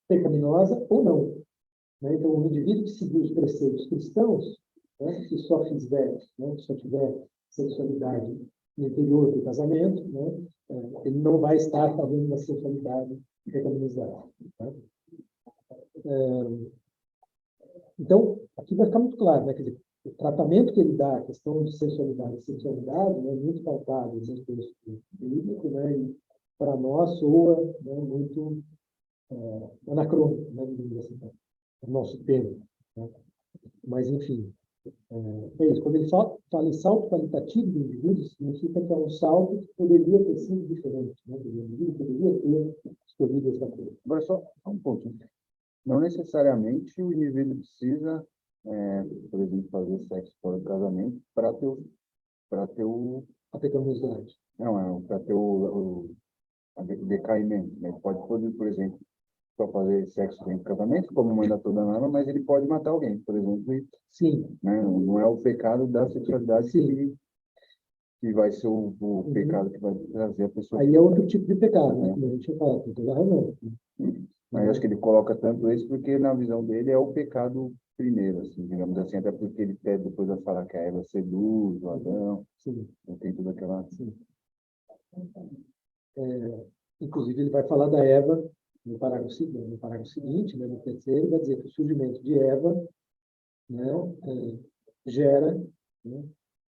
pecaminosa ou não. Né? Então, o indivíduo que seguir os preceitos cristãos, né, que só fizer, né, que só tiver sexualidade no interior do casamento, né, ele não vai estar fazendo uma sexualidade pecaminosa. Tá? Então, aqui vai ficar muito claro, né? Quer dizer, o tratamento que ele dá à questão de sensualidade e sexualidade é muito pautado no texto bíblico, né? E para nós soa, né, muito anacrônico, né, assim, o nosso tempo. Né? Mas, enfim, é isso. Quando ele fala em salto qualitativo do indivíduo, significa que é um salto que poderia ter sido diferente. Né? O indivíduo poderia ter escolhido essa coisa. Agora, só um ponto. Não necessariamente o indivíduo precisa, por exemplo, fazer sexo fora do casamento para ter o A pecaminosidade. não, para ter o decaimento. Né? Ele pode, por exemplo, só fazer sexo dentro do casamento, como mãe da toda norma, mas ele pode matar alguém, por exemplo. E, Sim. né? Não é o pecado da sexualidade que vai ser o pecado que vai trazer a pessoa. Aí é outro tipo de pecado, né? Como a gente fala, com toda razão. Mas acho que ele coloca tanto isso porque, na visão dele, é o pecado primeiro, assim, digamos assim, até porque ele depois vai falar que a Eva seduz o Adão, Sim. tem toda aquela... Sim. Inclusive, ele vai falar da Eva no parágrafo seguinte, né, no terceiro, vai dizer que o surgimento de Eva, né, gera, né,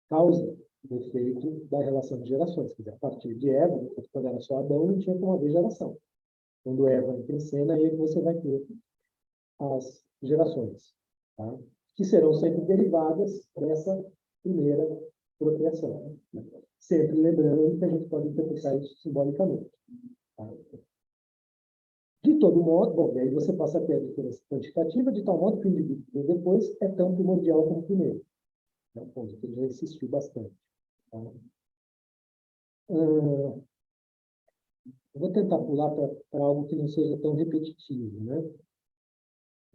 causa o efeito da relação de gerações. Quer dizer, a partir de Eva, quando era só Adão, não tinha como haver geração. Quando Eva entra em cena, aí você vai ter as gerações, tá? Que serão sempre derivadas dessa primeira procriação. Né? Sempre lembrando que a gente pode interpretar isso simbolicamente. Tá? De todo modo, bom, aí você passa a ter a diferença quantitativa, de tal modo que o indivíduo que vem depois é tão primordial como o primeiro. É um ponto que ele já insistiu bastante. Tá? Eu vou tentar pular para algo que não seja tão repetitivo, né?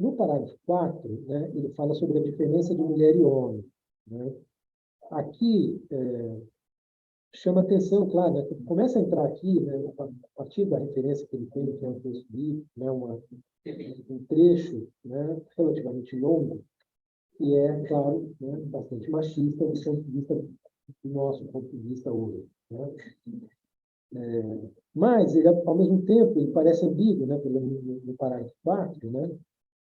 No parágrafo 4, né, ele fala sobre a diferença de mulher e homem. Né? Aqui, chama atenção, claro, né, começa a entrar aqui, né, a partir da referência que ele tem, que é um texto bíblico, né, um trecho, né, relativamente longo, que é, claro, né, bastante machista do ponto de vista do nosso ponto de vista hoje. Né? Mas, ele, ao mesmo tempo, ele parece ambíguo, né, no parágrafo 4, né,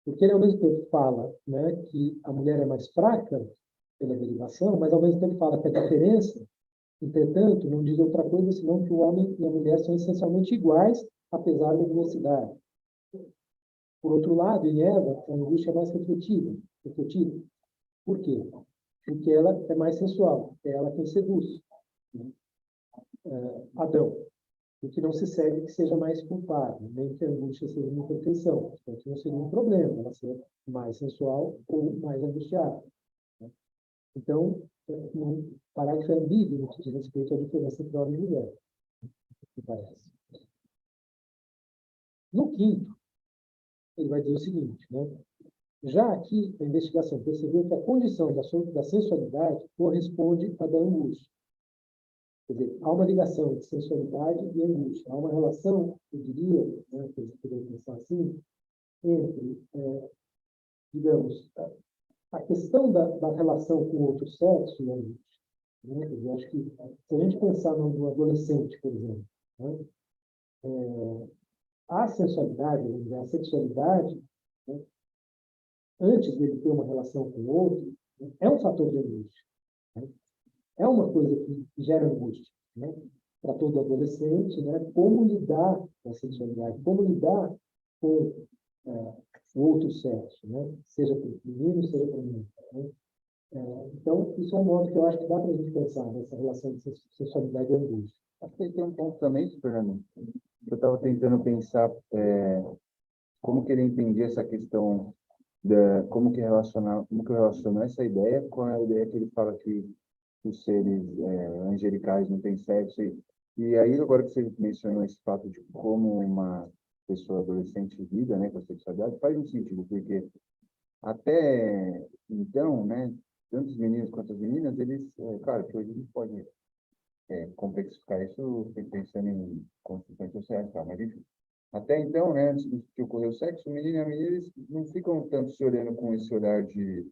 porque ele, ao mesmo tempo, fala, né, que a mulher é mais fraca pela derivação, mas, ao mesmo tempo, fala que a diferença, entretanto, não diz outra coisa senão que o homem e a mulher são essencialmente iguais, apesar da diversidade. Por outro lado, em Eva, a angústia é mais refletida. Por quê? Porque ela é mais sensual, é ela quem seduz. Adão, o que não se segue que seja mais culpado, nem que a angústia seja uma perfeição. Portanto, não seria um problema ela ser mais sensual ou mais angustiada. Então, no parágrafo ambíguo no que diz respeito à diferença entre homem e mulher, me parece. No quinto, ele vai dizer o seguinte, né? Já aqui, a investigação percebeu que a condição da sensualidade corresponde à da angústia. Quer dizer, há uma ligação de sensualidade e angústia. Há uma relação, eu diria, né, que eu poderia pensar assim, entre, digamos, a questão da relação com o outro sexo e a angústia. Né? Quer dizer, acho que, se a gente pensar no adolescente, por exemplo, né, a sensualidade, a sexualidade, né, antes dele ter uma relação com o outro, né, é um fator de angústia. Né? É uma coisa que gera angústia, né? Para todo adolescente, né? Como lidar com a sexualidade, como lidar com o outro sexo, né? Seja para o menino, seja para o menino. Né? Então, isso é um modo que eu acho que dá para a gente pensar nessa relação de sexualidade e angústia. Acho que tem um ponto também, Fernando. Eu estava tentando pensar como que ele entendia essa questão como que eu relaciono essa ideia com a ideia que ele fala que os seres angelicais não têm sexo. E aí, agora que você mencionou esse fato de como uma pessoa adolescente lida, né, com a sexualidade, faz um sentido, porque até então, né, tanto os meninos quanto as meninas, eles, claro que hoje a gente pode complexificar isso pensando em consequências sociais, tá? Mas enfim. Até então, né, antes de ocorrer o sexo, o menino e a menina eles não ficam tanto se olhando com esse olhar de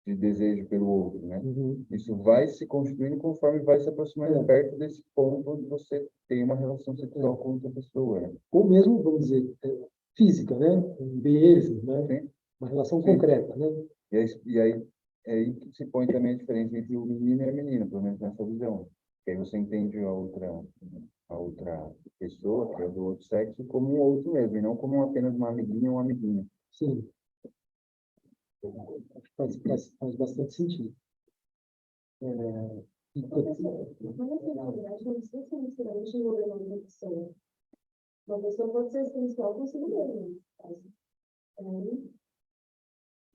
desejo pelo outro, né? Uhum. Isso vai se constituindo conforme vai se aproximando perto desse ponto onde você tem uma relação sexual com outra pessoa, né? Ou mesmo, vamos dizer, física, né? Um beijo, né? Sim. Uma relação Sim. concreta, né? E aí é aí que se põe também a diferença entre o menino e a menina, pelo menos nessa visão. Que aí você entende a outra pessoa, que é do outro sexo, como um outro mesmo, e não como apenas uma amiguinha ou um amiguinho. Sim. Faz bastante sentido. Mas na realidade, não precisa ser necessariamente envolvendo uma pessoa. Uma pessoa pode ser sensual consigo mesmo.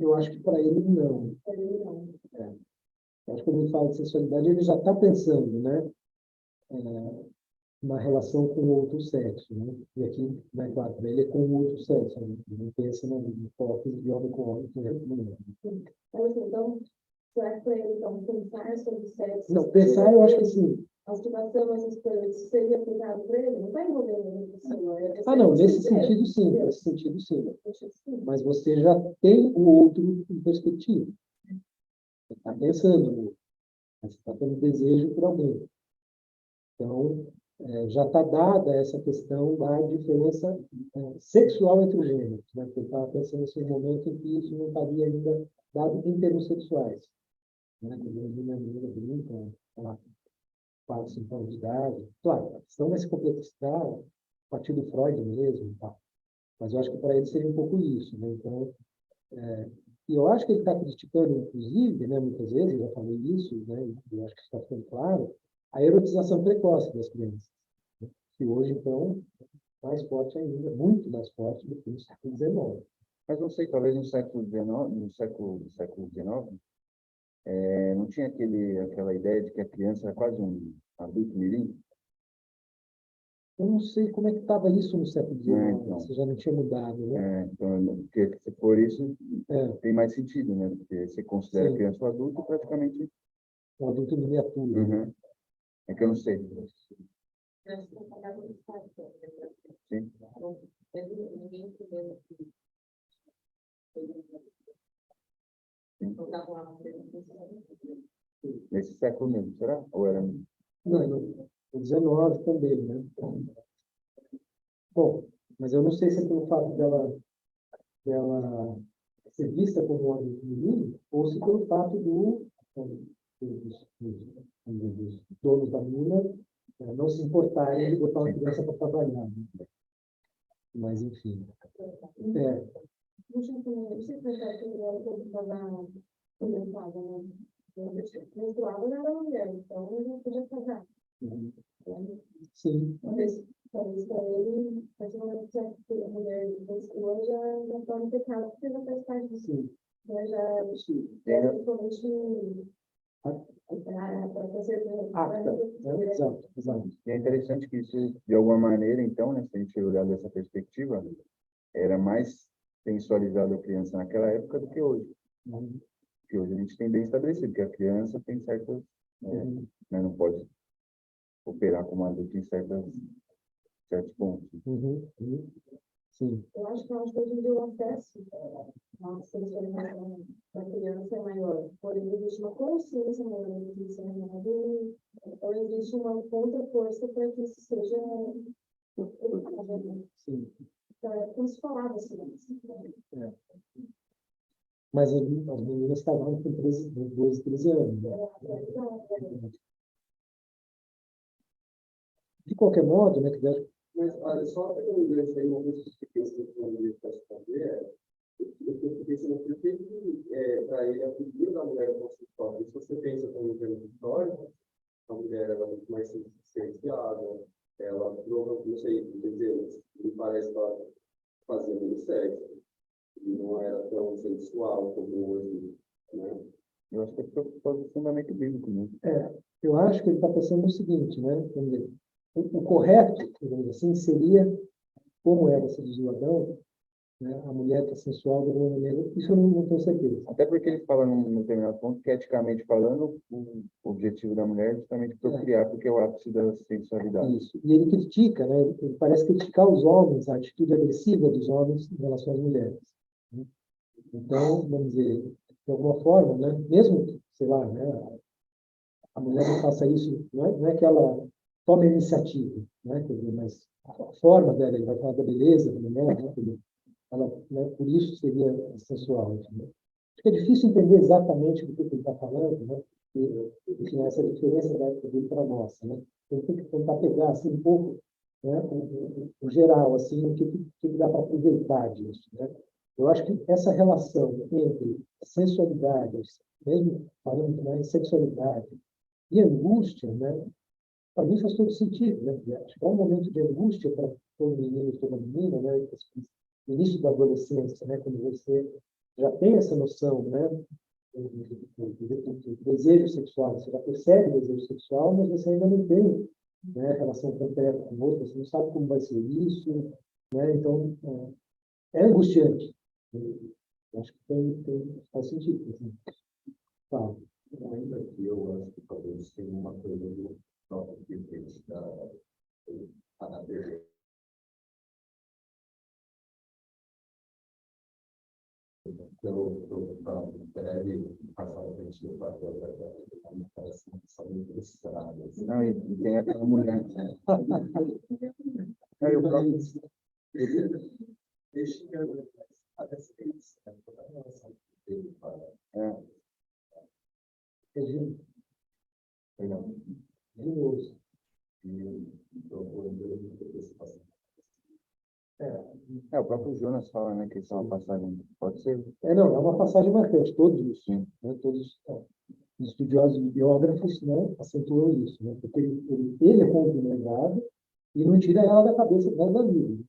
Eu acho que para ele não. Para ele não. Eu acho que quando ele fala de sexualidade, ele já está pensando, né? Na relação com o outro sexo, né? E aqui, né, claro, para ele é com o outro sexo, né? Ele não pensa na hipótese de homem com homem, com mulher. Então, será que para ele, então, pensar sobre sexo... Não, pensar eu acho que sim. Masturbação, essas coisas, seria aplicado para ele? Não está envolvendo uma pessoa. Não, nesse sentido sim, nesse sentido sim. Mas você já tem o outro em perspectiva. Você está pensando, você está tendo desejo por alguém. Então, já está dada essa questão da diferença sexual entre os gêneros. Né? Porque eu estava pensando nesse momento em que isso não estaria ainda dado em termos sexuais. Né? Quando a menina brinca, ela 4, 5 anos de idade. Claro, a questão vai se complexar a partir do Freud mesmo. Tá? Mas eu acho que para ele seria um pouco isso. Né? Então, e eu acho que ele está criticando, inclusive, né, muitas vezes, eu já falei isso, né, e eu acho que está ficando claro, a erotização precoce das crianças, né, que hoje, então, mais forte ainda, muito mais forte do que no século XIX. Mas não sei, talvez no século XIX, século XIX, não tinha aquela ideia de que a criança era quase um adulto mirim? Eu não sei como é que estava isso no século XIX, então. se já não tinha mudado, né? Então, porque se for isso, É, tem mais sentido, né? Porque você considera Sim. criança ou adulto praticamente. um adulto em miniatura. Uhum. É que eu não sei. Mas eu trabalhava no estado, Sim. então, ninguém entendeu que eu estava lá Nesse século mesmo, será? Ou era. Não, no 19 também, né? Bom, mas eu não sei se é pelo fato dela ser vista como um adulto menino, ou se pelo fato dos donos da mina não se importarem de botar uma criança para trabalhar. Né? Mas, enfim. não sei se prefere que ele casar comentada, né? Menstruada não era mulher, então ele não podia casar. Sim. Talvez para ele, a partir do momento que a mulher menstrua, já está no pecado, porque já faz parte disso. Sim. Né? Já principalmente para fazer Apta. Né? Exato, exato. E é interessante que isso, de alguma maneira, então, né, se a gente olhar dessa perspectiva, era mais sensualizado a criança naquela época do que hoje. Porque hoje a gente tem bem estabelecido que a criança tem certas, né, não pode operar como adulto em certos pontos. Sim. Eu acho que hoje em dia o acesso à sexualização da criança é maior. Porém, existe uma consciência maior de ser errado, ou existe uma contra-força para que isso seja. Sim. Como se falava assim. Mas as meninas estavam com 12, 13 anos. Né? De qualquer modo, né, Mas, olha, só para eu ver aí uma coisa que eu esqueci de responder, eu fiquei pensando por que para ele a figura da mulher é consultória. Se você pensa também em termos históricos, a mulher era muito mais silenciada, ela não sei dizer, me parece que ela fazia muito sexo, e não era tão sensual como hoje, né? Eu acho que é por fundamento bíblico mesmo. eu acho que ele está pensando no seguinte, né? Vamos dizer, o correto, digamos assim, seria, como era esse do Adão, né? A mulher está sensual de alguma maneira. Isso eu não tenho certeza. Até porque ele fala num determinado ponto que, eticamente falando, o objetivo da mulher é justamente procriar, porque é o ápice da sensualidade. Isso. E ele critica, né? Ele parece criticar os homens, a atitude agressiva dos homens em relação às mulheres. Né? Então, vamos dizer, de alguma forma, né? Mesmo que, sei lá, né? A mulher não faça isso, não é que ela tome a iniciativa, né? Quer dizer, mas a forma dela, ele vai falar da beleza da mulher, né? Ela, né? Por isso seria sensual. Né? Acho que é difícil entender exatamente do que ele está falando, né? E essa diferença da época dele para a nossa, né? Então, tem que tentar pegar assim um pouco, né? O geral, assim, o que dá para aproveitar disso, né? Eu acho que essa relação entre sensualidade, mesmo falando mais sexualidade e angústia, né? Para mim faz todo sentido, né? Acho que é um momento de angústia para todo menino e toda menina, né? No início da adolescência, né? Quando você já tem essa noção, né? Do desejo sexual, você já percebe o desejo sexual, mas você ainda não tem, né? Relação concreta com o outro, você não sabe como vai ser isso, né? Então é angustiante. Acho que faz sentido. Assim. Tá. Ainda que eu acho que talvez tenha uma coisa do próprio que da pelo breve passar a frente do papel da me parece que são muito frustradas. Não, e tem aquela mulher. Não, e o próprio. Deixa eu a descrença, toda a relação dele para Perdão. O próprio Jonas fala, né, que isso é uma passagem, pode ser. Não, é uma passagem marcante, todos isso. Sim. Né, todos os estudiosos e biógrafos, né, acentuam isso, né, porque ele é condenado e não tira ela da cabeça da vida.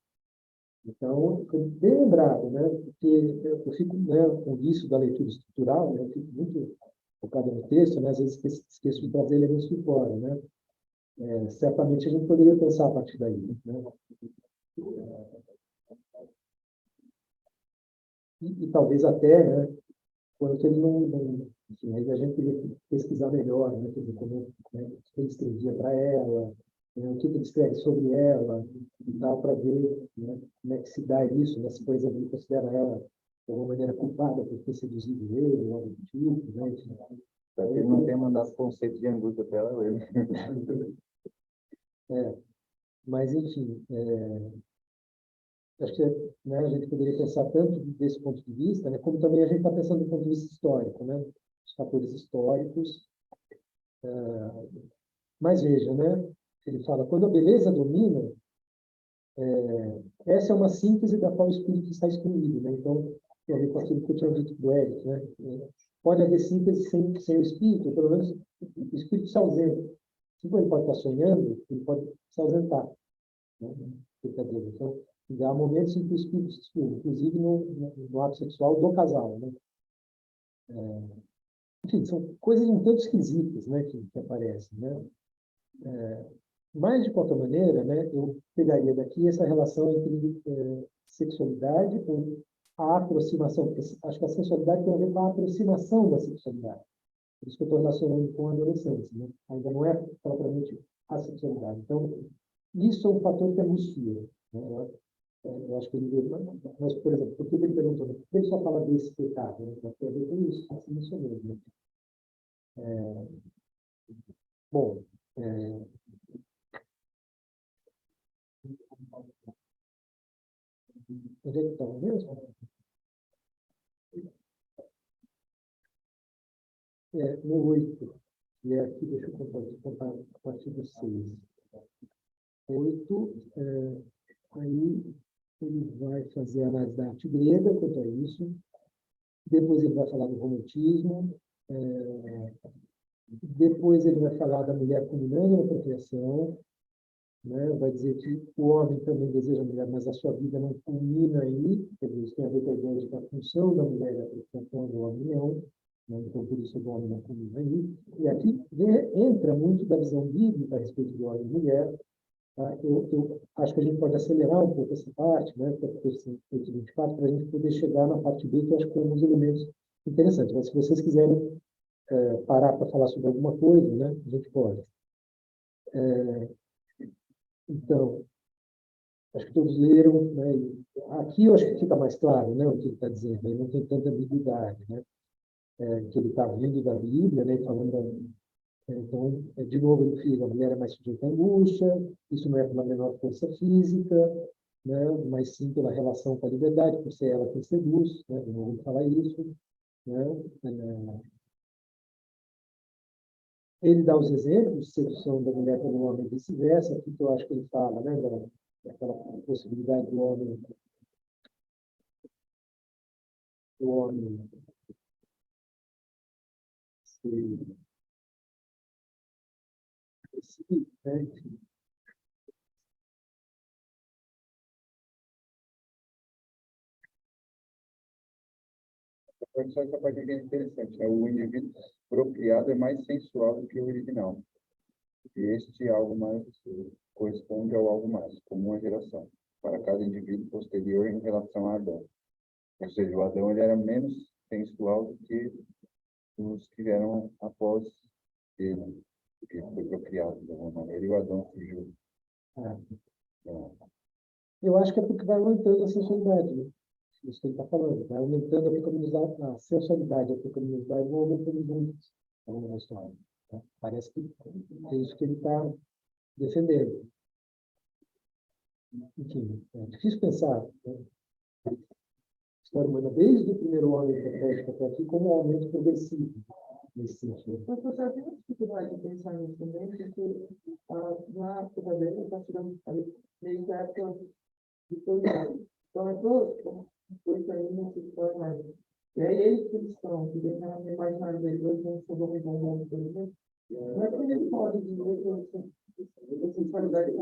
Então, bem lembrado, né, porque eu fico, né, com isso da leitura estrutural, né, eu fico muito focado no texto, né, às vezes esqueço de trazer elementos de fora, né. certamente a gente poderia pensar a partir daí, né? E talvez até, né, quanto ele enfim, aí a gente teria que pesquisar melhor, né, quer dizer, como ele escrevia para ela, né, o que ele escreve sobre ela, e tal, para ver, né, como é que se dá isso, né, se, por exemplo, ele considera ela de alguma maneira culpada por ter seduzido ele, ou algo do tipo, né, enfim. Para que ele não tenha mandado o conceito de angústia para ela ler. Mas, enfim, acho que, né, a gente poderia pensar tanto desse ponto de vista, né, como também a gente está pensando do ponto de vista histórico, né, os fatores históricos. Mas veja, né, ele fala, quando a beleza domina, essa é uma síntese da qual o espírito está excluído, né? Então, tem a ver com aquilo que eu tinha dito do Eric, né? Pode haver síntese sem o espírito, ou pelo menos o espírito se ausenta. Tipo, ele pode estar sonhando, ele pode se ausentar, né? Então, há momentos em que o espírito se exclui, inclusive no ato sexual do casal, né? Enfim, são coisas um tanto esquisitas, né, que aparecem, né? Mas, de qualquer maneira, né, eu pegaria daqui essa relação entre sexualidade com a aproximação, porque acho que a sexualidade tem a ver com a aproximação da sexualidade. Por isso que eu estou relacionando com a adolescência, né? Ainda não é propriamente a sexualidade. Então, isso é um fator que angustia, né? Eu acho que ele vê, mas, por exemplo, por que ele perguntou, por que ele só fala desse pecado? Né? Tem a ver com isso, que você mencionou, né? Bom, onde é que estava mesmo? No 8, e aqui, deixa eu contar a partir do 6. 8, aí ele vai fazer a análise da arte grega quanto a isso, depois ele vai falar do romantismo, depois ele vai falar da mulher culminando na procriação, né? Vai dizer que o homem também deseja a mulher, mas a sua vida não culmina aí, quer dizer, isso tem a ver com a ideia de que a função da mulher é a procriação do homem não, né? Então por isso o homem não culmina aí. E aqui entra muito da visão bíblica a respeito do homem e mulher. Tá? Eu acho que a gente pode acelerar um pouco essa parte, né, para o 24, para a gente poder chegar na parte B, que eu acho que tem alguns elementos interessantes. Mas se vocês quiserem parar para falar sobre alguma coisa, né, a gente pode. Então, acho que todos leram, né, e aqui eu acho que fica mais claro, né, o que ele está dizendo, aí não tem tanta ambiguidade, né, que ele está vindo da Bíblia, né, falando então, de novo, ele diz, a mulher é mais sujeita à angústia, isso não é pela menor força física, né, mas sim pela relação com a liberdade, por ser ela quem seduz, né, de novo ele fala isso, né, ele dá os exemplos de sedução da mulher pelo homem e vice-versa, aqui que eu acho que ele fala, né, daquela possibilidade do homem se né, Só essa parte aqui é interessante, né? O indivíduo procriado é mais sensual do que o original. E este algo mais corresponde ao algo mais, como uma geração, para cada indivíduo posterior em relação a Adão. Ou seja, o Adão ele era menos sensual do que os que vieram após ele, que foi procriado de alguma maneira, e o Adão fugiu. eu acho que é porque vai aumentando a sensualidade, né? Isso que ele está falando, vai aumentando a pecaminosidade, a sensualidade e a pecaminosidade vão aumentando juntos ao longo da história. Tá? Parece que é isso que ele está defendendo. Enfim, é difícil pensar, né, a história humana, desde o primeiro homem protético até aqui, como um aumento progressivo nesse sentido. Mas você tem uma dificuldade de pensar nisso também, porque na época dele, ele está tirando meio da época de todo mundo. Então, é todo, foi aí nessa história mais. E aí, eles cristãos, que vem na imaginário dele, hoje não são homens bons, por exemplo, não é que ele pode dizer que a sexualidade é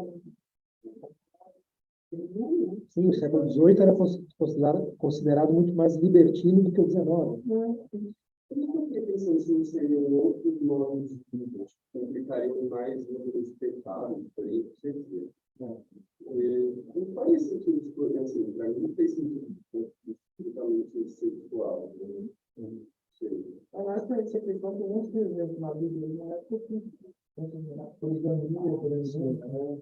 Sim, o século XVIII era considerado muito mais libertino do que o XIX. Por isso que eu fiquei pensando se não seriam outros modos de vida, que implicariam mais número de pecados, por aí, não sei dizer. Não faz sentido, porque, assim, para mim não fez sentido especificamente sexual. Né? Não sei. Aliás, para essa questão, tem muitos exemplos na Bíblia, não é porque poligamia, por exemplo,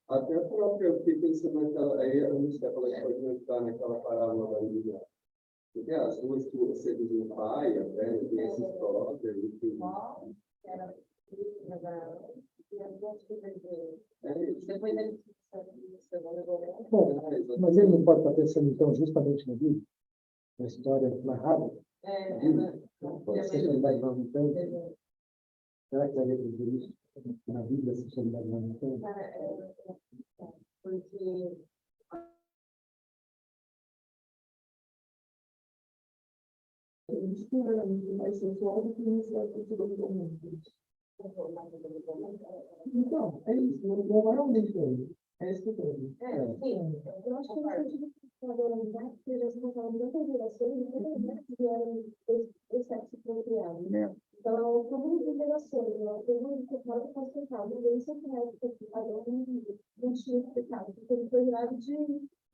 Até a própria, eu fiquei pensando naquela, aí a música fala que pode entrar naquela parábola da Bíblia. Porque as duas que você diz no pai, até tem essa história, enfim. Depois ele Bom, mas ele não pode estar pensando, então, justamente na Bíblia, na história narrada, a sexualidade normatana. Será que vai reproduzir isso na Bíblia, a sexualidade normatana? porque mais sensual do que iniciativa do mundo. Então, é isso, não é um livro. É isso que eu estou dizendo. sim, eu acho que no sentido que a humanidade seja responsável por tantas gerações e todas elas vieram do sexo procriado. Então, como de gerações, como de pecado faz pecado, e isso é época que Adão não tinha pecado, porque ele foi gerado de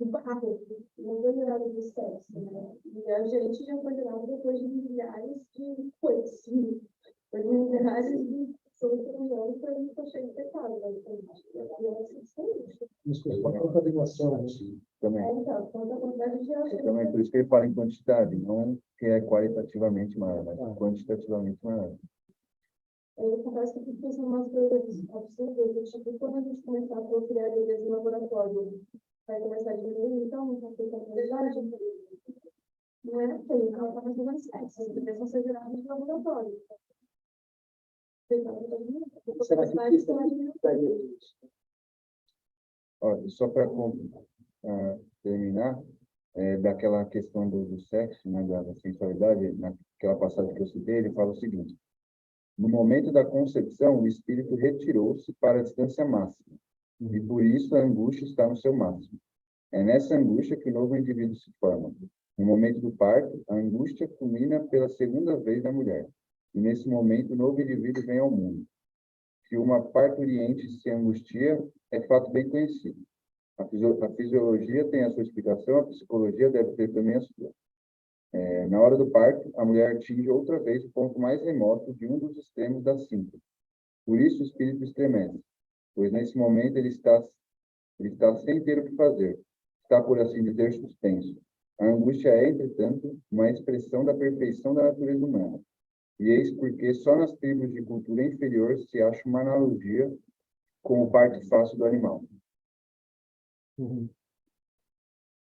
barro, não foi gerado de sexo, né? E a gente já foi gerado depois de milhares de coisas, depois de milhares de pessoas caminhando para ele estar cheio de pecado, basicamente. E eu acho isso. Isso é uma contaminação. Também. Então, quando a quantidade de gerações. Também por isso que ele fala em quantidade, não que é qualitativamente maior, mas quantitativamente maior. Eu confesso que eu fico pensando umas coisas absurdas, tipo, quando a gente começar a procriar bebês no laboratório, vai começar a diminuir, então, não vai ter quantidade. Não é aquilo, ela está fazendo sexo, os bebês vão ser gerados no laboratório. Será que isso daria isso? Olha, só para terminar, daquela questão do sexo, né, da sensualidade, naquela passagem que eu citei, ele fala o seguinte: no momento da concepção, o espírito retirou-se para a distância máxima, e por isso a angústia está no seu máximo. É nessa angústia que o novo indivíduo se forma. No momento do parto, a angústia culmina pela segunda vez na mulher, e nesse momento o novo indivíduo vem ao mundo. Que uma parturiente se angustia é fato bem conhecido. A fisiologia tem a sua explicação, a psicologia deve ter também a sua. Na hora do parto, a mulher atinge outra vez o ponto mais remoto de um dos extremos da síntese. Por isso o espírito estremece, pois nesse momento ele está sem ter o que fazer, está, por assim dizer, suspenso. A angústia é, entretanto, uma expressão da perfeição da natureza humana. E eis porque só nas tribos de cultura inferior se acha uma analogia com o parto fácil do animal. Uhum.